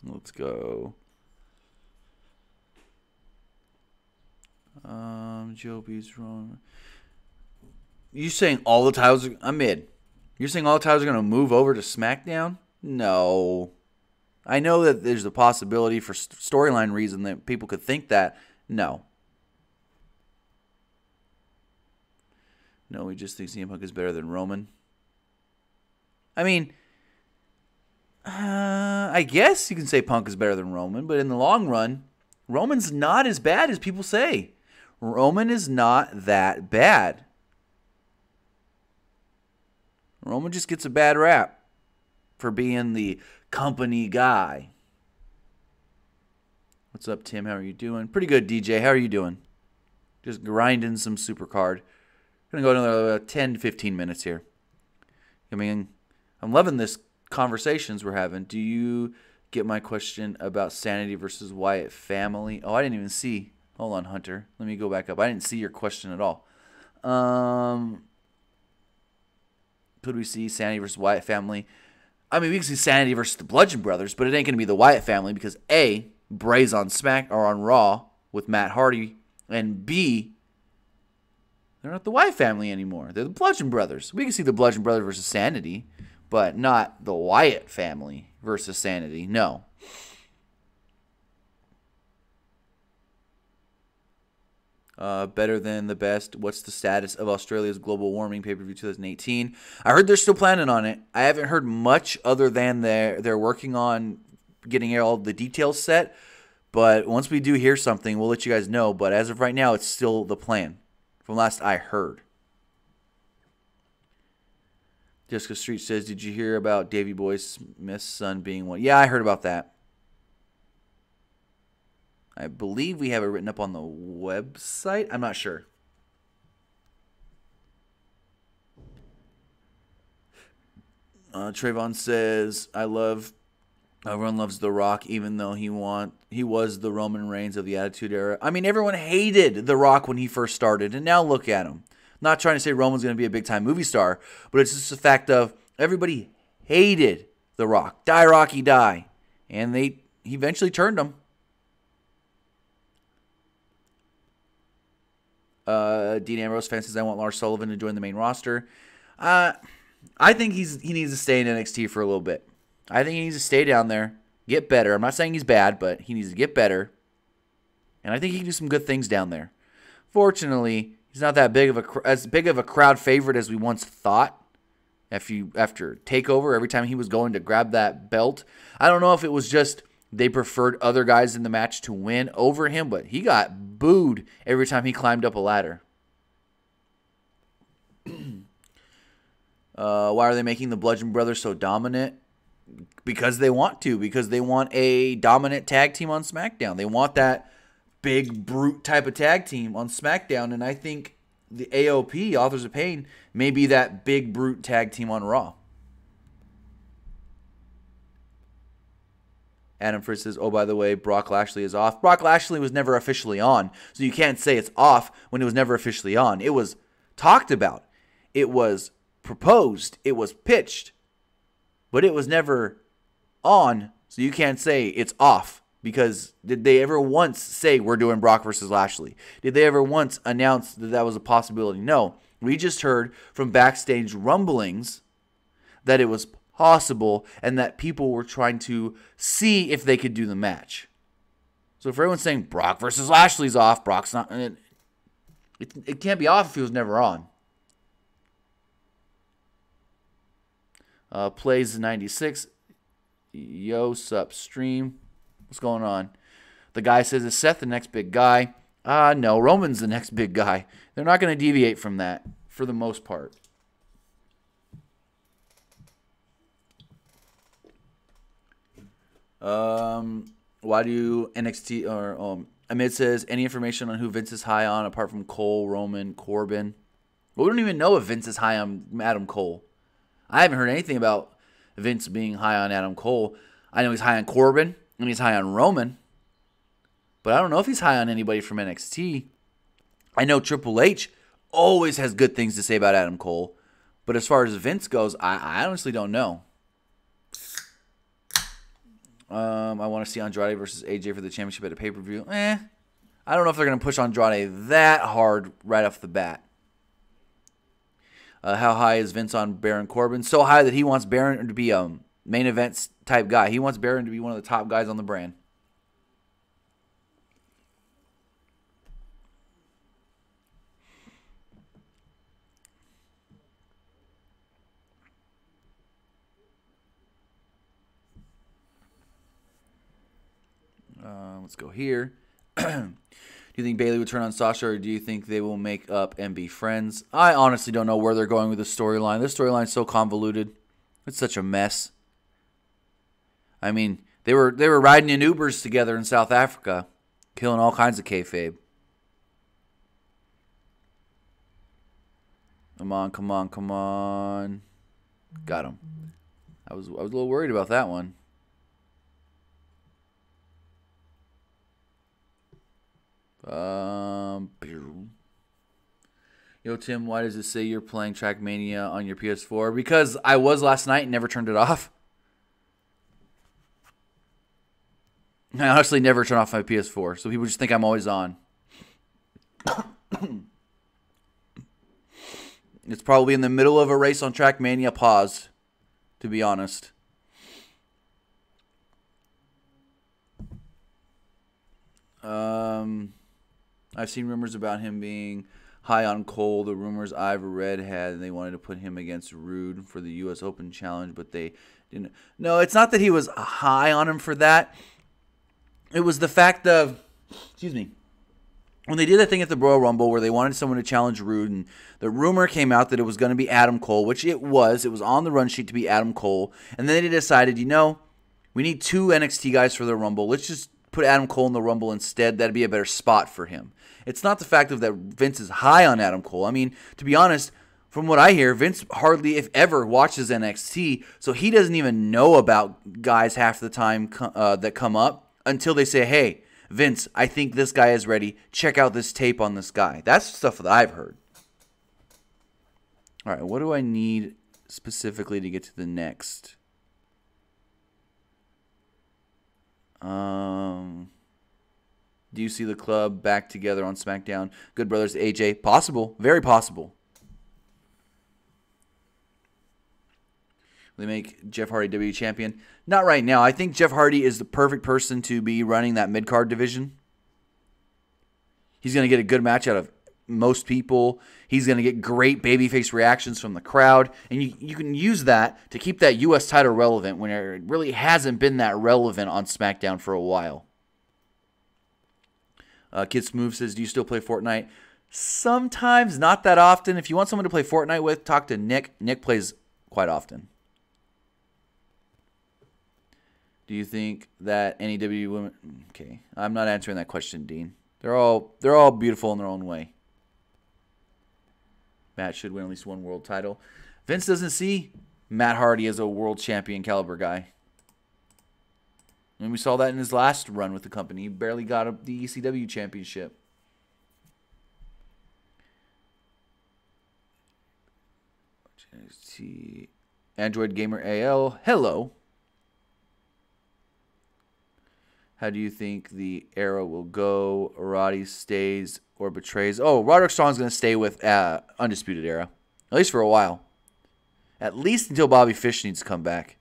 Let's go. Joby's wrong. You saying all the titles are... I'm mid. You're saying all the titles are going to move over to SmackDown? No. I know that there's a possibility for storyline reason that people could think that. No. No, we just think CM Punk is better than Roman. I mean, I guess you can say Punk is better than Roman, but in the long run, Roman's not as bad as people say. Roman is not that bad. Roman just gets a bad rap for being the company guy. What's up, Tim? How are you doing? Pretty good, DJ. How are you doing? Just grinding some SuperCard. Going to go another 10 to 15 minutes here. I mean, I'm loving this conversations we're having. Do you get my question about Sanity versus Wyatt family? Oh, I didn't even see. Hold on, Hunter. Let me go back up. I didn't see your question at all. Could we see Sanity versus Wyatt family? I mean, we can see Sanity versus the Bludgeon Brothers, but it ain't going to be the Wyatt family because A, Bray's on on Raw with Matt Hardy, and B, they're not the Wyatt family anymore. They're the Bludgeon Brothers. We can see the Bludgeon Brothers versus Sanity, but not the Wyatt family versus Sanity. No. Better than the best. What's the status of Australia's global warming pay-per-view 2018? I heard they're still planning on it. I haven't heard much other than they're working on getting all the details set. But once we do hear something, we'll let you guys know. But as of right now, it's still the plan from last I heard. Jessica Street says, did you hear about Davey Boy Smith's son being one? Yeah, I heard about that. I believe we have it written up on the website. I'm not sure. Trayvon says, everyone loves The Rock, even though he was the Roman Reigns of the Attitude Era. I mean, everyone hated The Rock when he first started, and now look at him. Not trying to say Roman's going to be a big-time movie star, but it's just the fact of everybody hated The Rock. Die, Rocky, die. And he eventually turned him. Dean Ambrose fan says, I want Lars Sullivan to join the main roster. I think he needs to stay in NXT for a little bit. I think he needs to stay down there, get better. I'm not saying he's bad, but he needs to get better. And I think he can do some good things down there. Fortunately, he's not that big of as big of a crowd favorite as we once thought. After TakeOver, every time he was going to grab that belt, I don't know if it was just they preferred other guys in the match to win over him, but he got booed every time he climbed up a ladder. Why are they making the Bludgeon Brothers so dominant? Because they want to. Because they want a dominant tag team on SmackDown. They want that big, brute type of tag team on SmackDown. And I think the AOP, Authors of Pain, may be that big, brute tag team on Raw. Adam Fritz says, oh, by the way, Brock Lashley is off. Brock Lashley was never officially on. So you can't say it's off when it was never officially on. It was talked about. It was proposed. It was pitched. But it was never on. So you can't say it's off. Because did they ever once say we're doing Brock versus Lashley? Did they ever once announce that that was a possibility? No. We just heard from backstage rumblings that it was possible and that people were trying to see if they could do the match. So if everyone's saying Brock versus Lashley's off, Brock's not, it can't be off if he was never on. Plays 96. Yo, sup, stream. What's going on? The guy says, is Seth the next big guy? No, Roman's the next big guy. They're not going to deviate from that for the most part. Why do NXT or Amid says any information on who Vince is high on apart from Cole, Roman, Corbin? Well, we don't even know if Vince is high on Adam Cole. I haven't heard anything about Vince being high on Adam Cole. I know he's high on Corbin and he's high on Roman, but I don't know if he's high on anybody from NXT. I know Triple H always has good things to say about Adam Cole, but as far as Vince goes, I honestly don't know. I want to see Andrade versus AJ for the championship at a pay-per-view. I don't know if they're going to push Andrade that hard right off the bat. How high is Vince on Baron Corbin? So high that he wants Baron to be a main event type guy. He wants Baron to be one of the top guys on the brand. Let's go here. Do you think Bayley would turn on Sasha, or do you think they will make up and be friends? I honestly don't know where they're going with the storyline. This storyline is so convoluted. It's such a mess. I mean, they were riding in Ubers together in South Africa, killing all kinds of kayfabe. Come on, come on, come on. Got him. I was a little worried about that one. Yo, Tim, why does it say you're playing Trackmania on your PS4? Because I was last night and never turned it off. I honestly never turn off my PS4, so people just think I'm always on. It's probably in the middle of a race on Trackmania paused, to be honest. I've seen rumors about him being high on Cole. The rumors I've read had they wanted to put him against Rude for the U.S. Open Challenge, but they didn't. No, it's not that he was high on him for that. It was the fact of, when they did that thing at the Royal Rumble where they wanted someone to challenge Rude, and the rumor came out that it was going to be Adam Cole, which it was. It was on the run sheet to be Adam Cole. And then they decided, we need 2 NXT guys for the Rumble. Let's just put Adam Cole in the Rumble instead. That'd be a better spot for him. It's not the fact of that Vince is high on Adam Cole. I mean, to be honest, from what I hear, Vince hardly, if ever, watches NXT, so he doesn't even know about guys half the time that come up until they say, hey, Vince, I think this guy is ready. Check out this tape on this guy. That's stuff that I've heard. All right, what do I need specifically to get to the next? Do you see the club back together on SmackDown? Good Brothers AJ. Possible. Very possible. They make Jeff Hardy WWE champion. Not right now. I think Jeff Hardy is the perfect person to be running that mid-card division. He's going to get a good match out of most people. He's going to get great babyface reactions from the crowd. And you can use that to keep that U.S. title relevant when it really hasn't been that relevant on SmackDown for a while. Kid Smooth says, do you still play Fortnite? Sometimes, not that often. If you want someone to play Fortnite with, talk to Nick. Nick plays quite often. Do you think that any WWE women... Okay, I'm not answering that question, Dean. They're all beautiful in their own way. Matt should win at least one world title. Vince doesn't see Matt Hardy as a world champion caliber guy. And we saw that in his last run with the company. He barely got the ECW championship. Android Gamer AL, hello. How do you think the era will go? Roddy stays or betrays? Oh, Roderick Strong's going to stay with Undisputed Era. At least for a while. At least until Bobby Fish needs to come back.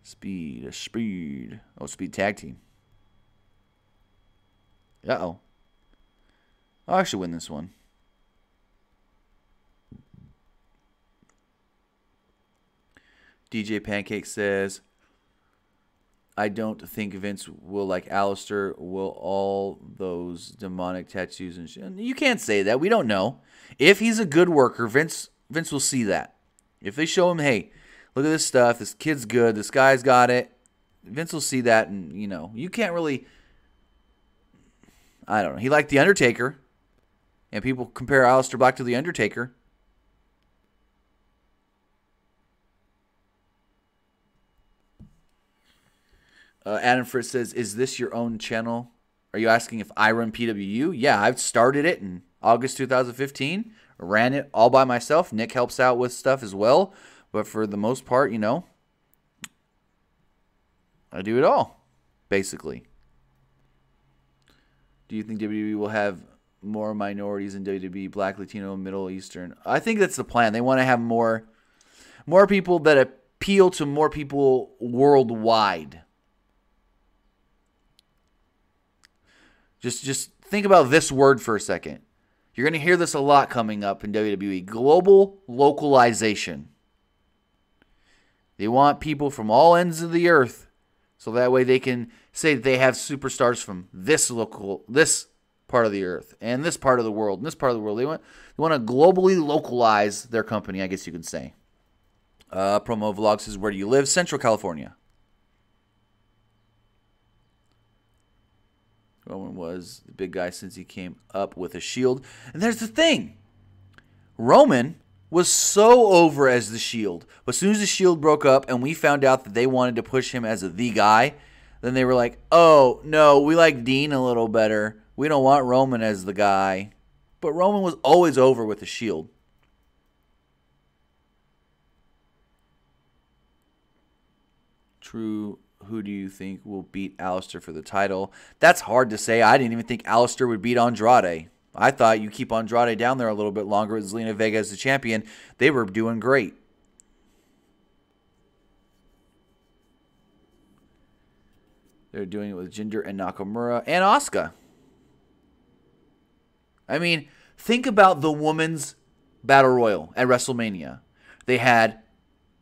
Speed. Oh, Speed Tag Team. Uh-oh. I'll actually win this one. DJ Pancake says, I don't think Vince will like Alistair. Will all those demonic tattoos and shit? You can't say that. We don't know. If he's a good worker, Vince will see that. If they show him, hey, look at this stuff. This kid's good. This guy's got it. Vince will see that, and, you know, you can't really, I don't know. He liked The Undertaker, and people compare Alistair Black to The Undertaker. Adam Fritz says, is this your own channel? Are you asking if I run PWU? Yeah, I've started it in August 2015. Ran it all by myself. Nick helps out with stuff as well. But for the most part, you know, I do it all, basically. Do you think WWE will have more minorities in WWE, Black, Latino, Middle Eastern? I think that's the plan. They want to have more people that appeal to more people worldwide. Just think about this word for a second. You're going to hear this a lot coming up in WWE. Global localization. They want people from all ends of the earth, so that way they can say that they have superstars from this part of the earth and this part of the world and this part of the world. They want to globally localize their company, I guess you could say. Promo Vlog says, where do you live? Central California. Roman was the big guy since he came up with a Shield. And there's the thing. Roman was so over as the Shield. But as soon as the Shield broke up and we found out that they wanted to push him as the guy, then they were like, oh, no, we like Dean a little better. We don't want Roman as the guy. But Roman was always over with the Shield. True. Who do you think will beat Alistair for the title? That's hard to say. I didn't even think Alistair would beat Andrade. I thought you keep Andrade down there a little bit longer with Zelina Vega as the champion. They were doing great. They're doing it with Jinder and Nakamura and Asuka. I mean, think about the women's battle royal at WrestleMania. They had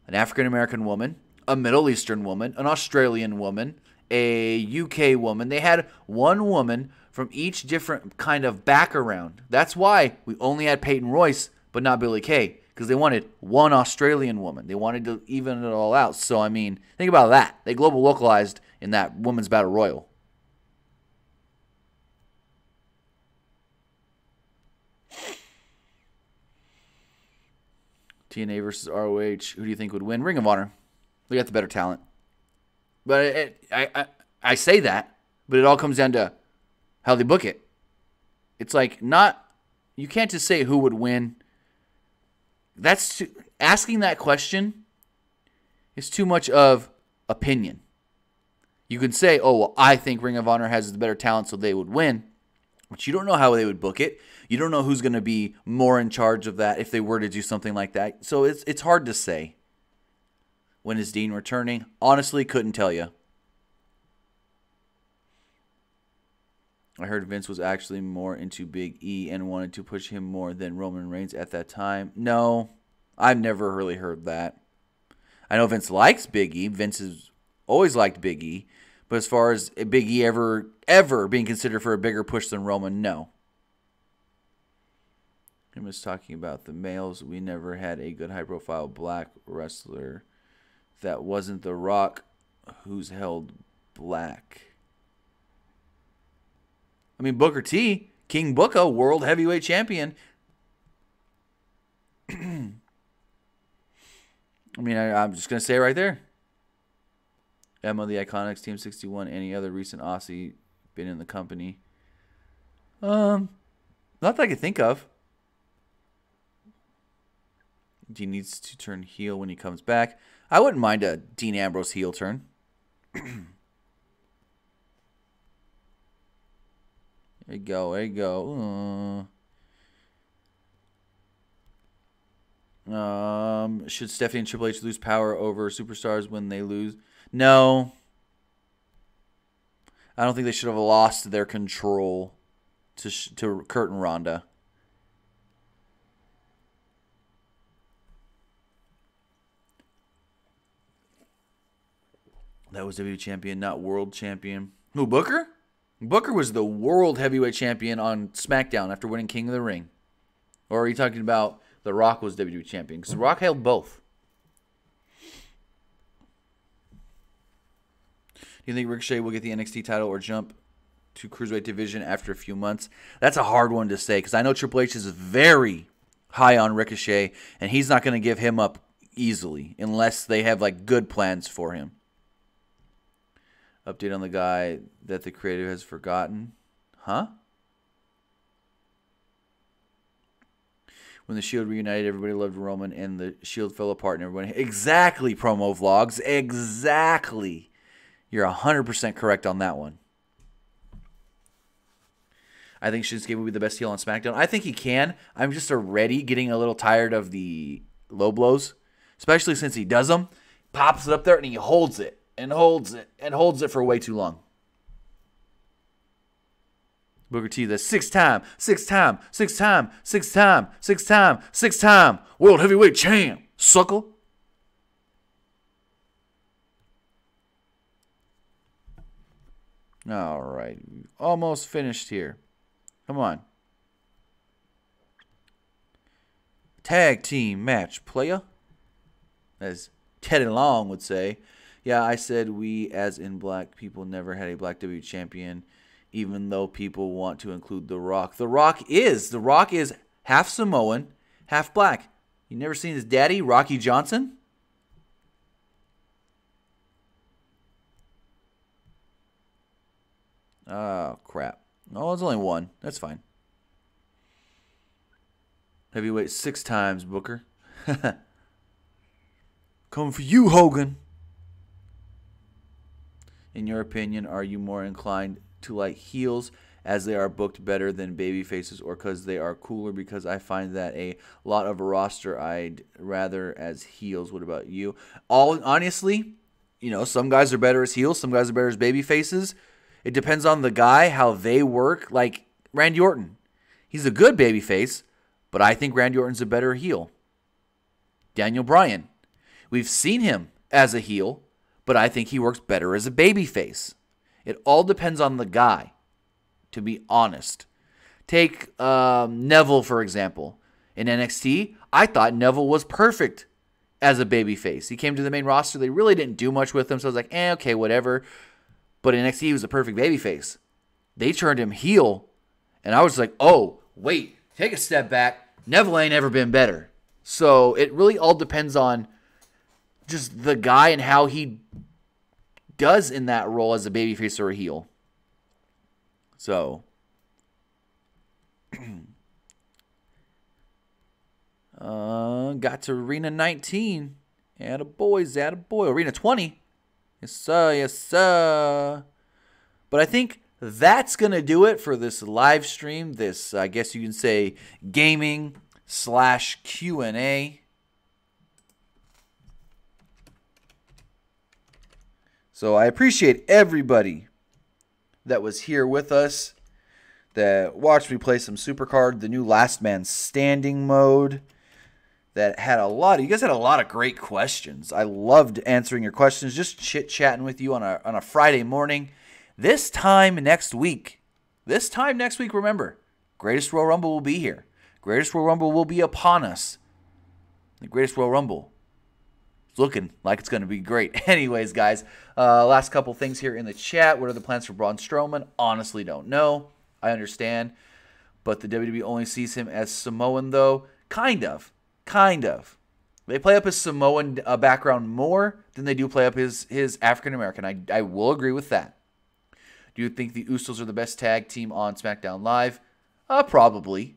an African-American woman, a Middle Eastern woman, an Australian woman, a UK woman. They had one woman from each different kind of background. That's why we only had Peyton Royce, but not Billie Kay, because they wanted one Australian woman. They wanted to even it all out. So, I mean, think about that. They global localized in that women's battle royal. TNA versus ROH. Who do you think would win? Ring of Honor. They got the better talent. But I say that, but it all comes down to how they book it. It's like you can't just say who would win. Asking that question is too much of opinion. You can say, oh, well, I think Ring of Honor has the better talent, so they would win. But you don't know how they would book it. You don't know who's going to be more in charge of that if they were to do something like that. So it's hard to say. When is Dean returning? Honestly, couldn't tell you. I heard Vince was actually more into Big E and wanted to push him more than Roman Reigns at that time. No, I've never really heard that. I know Vince likes Big E. Vince has always liked Big E. But as far as Big E ever being considered for a bigger push than Roman, no. Him was talking about the males. We never had a good high-profile black wrestler that wasn't The Rock, who's held black. I mean, Booker T, King Booker, world heavyweight champion. I mean, I'm just going to say it right there. Emma, the Iconics, Team 61, any other recent Aussie been in the company? Not that I can think of. He needs to turn heel when he comes back. I wouldn't mind a Dean Ambrose heel turn. There you go. There you go. Should Stephanie and Triple H lose power over superstars when they lose? No. I don't think they should have lost their control to Kurt and Ronda. That was WWE champion, not world champion. Who, Booker? Booker was the world heavyweight champion on SmackDown after winning King of the Ring. Or are you talking about The Rock was WWE champion? Because The Rock held both. Do you think Ricochet will get the NXT title or jump to Cruiserweight division after a few months? That's a hard one to say because I know Triple H is very high on Ricochet, and he's not going to give him up easily unless they have like good plans for him. Update on the guy that the creative has forgotten. Huh? When the Shield reunited, everybody loved Roman, and the Shield fell apart, and everybody... Exactly, promo vlogs. Exactly. You're 100% correct on that one. I think Shinsuke will be the best heel on SmackDown. I think he can. I'm just already getting a little tired of the low blows, especially since he does them. Pops it up there, and he holds it. And holds it for way too long. Booker T, the six-time world heavyweight champ, suckle. All right, almost finished here. Come on. Tag team match, playa. As Ted and Long would say. Yeah, I said we, as in black people, never had a black WWE champion, even though people want to include The Rock. The Rock is half Samoan, half black. You never seen his daddy, Rocky Johnson? Oh, crap. Oh, it's only one. That's fine. Heavyweight 6 times, Booker. Coming for you, Hogan. In your opinion, are you more inclined to like heels as they are booked better than baby faces, or because they are cooler? Because I find that a lot of a roster I'd rather as heels. What about you? Honestly, some guys are better as heels, some guys are better as baby faces. It depends on the guy, how they work. Like Randy Orton. He's a good baby face, but I think Randy Orton's a better heel. Daniel Bryan. We've seen him as a heel, but I think he works better as a babyface. It all depends on the guy, to be honest. Take Neville, for example. In NXT, I thought Neville was perfect as a babyface. He came to the main roster. They really didn't do much with him, so I was like, okay, whatever. But in NXT, he was a perfect babyface. They turned him heel, and I was like, oh, wait, take a step back. Neville ain't ever been better. So it really all depends on just the guy and how he does in that role as a babyface or a heel. So, got to Arena 19. Attaboy. Arena 20. Yes, sir. Yes, sir. But I think that's going to do it for this live stream. This, I guess you can say, gaming/Q&A. So I appreciate everybody that was here with us. that watched me play some SuperCard, the new Last Man Standing mode. That had you guys had a lot of great questions. I loved answering your questions, just chit-chatting with you on a Friday morning. This time next week, remember, Greatest Royal Rumble will be here. Greatest Royal Rumble will be upon us. The Greatest Royal Rumble is looking like it's going to be great. Anyways, guys, last couple things here in the chat. What are the plans for Braun Strowman? Honestly, don't know. I understand. But the WWE only sees him as Samoan, though. Kind of. They play up his Samoan background more than they do play up his African American. I will agree with that. Do you think the Usos are the best tag team on SmackDown Live? Probably.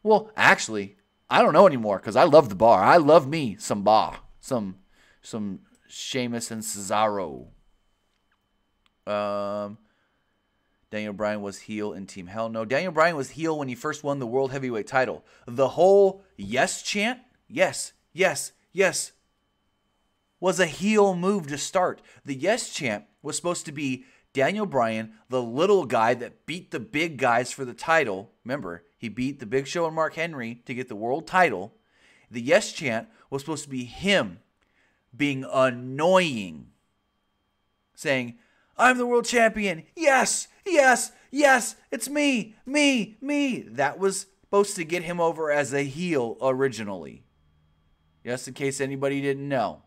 Well, actually, I don't know anymore because I love the Bar. I love me some Bar. Some Sheamus and Cesaro. Daniel Bryan was heel in Team Hell No. Daniel Bryan was heel when he first won the World Heavyweight title. The whole yes chant, yes, was a heel move to start. The yes chant was supposed to be Daniel Bryan, the little guy that beat the big guys for the title. Remember, he beat the Big Show and Mark Henry to get the world title. The yes chant was supposed to be him being annoying, saying, I'm the world champion. Yes, it's me. That was supposed to get him over as a heel originally. Just in case anybody didn't know.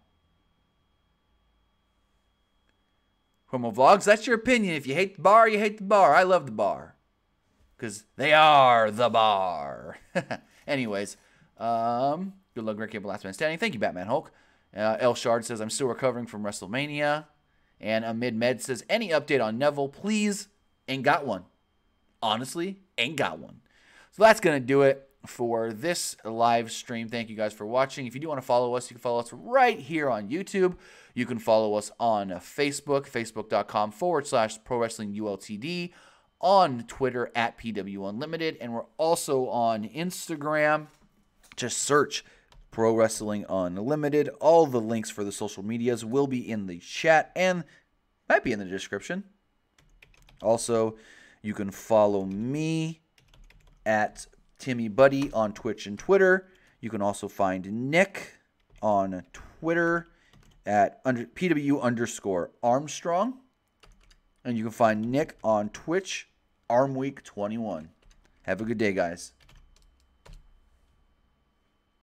Promo Vlogs, that's your opinion. If you hate the Bar, you hate the Bar. I love the Bar. Because they are the Bar. Anyways, good luck, Great Cable, Last Man Standing. Thank you, Batman Hulk. El Shard says, I'm still recovering from WrestleMania. And Amid Med says, any update on Neville, please? Ain't got one. Honestly, ain't got one. So that's going to do it for this live stream. Thank you guys for watching. If you do want to follow us, you can follow us right here on YouTube. You can follow us on Facebook, facebook.com/ProWrestlingULTD. On Twitter at PWUnlimited. And we're also on Instagram. Just search Pro Wrestling Unlimited. All the links for the social medias will be in the chat and might be in the description. Also, you can follow me at Timmy Buddy on Twitch and Twitter. You can also find Nick on Twitter at PW_Armstrong. And you can find Nick on Twitch, ArmWeek21. Have a good day, guys.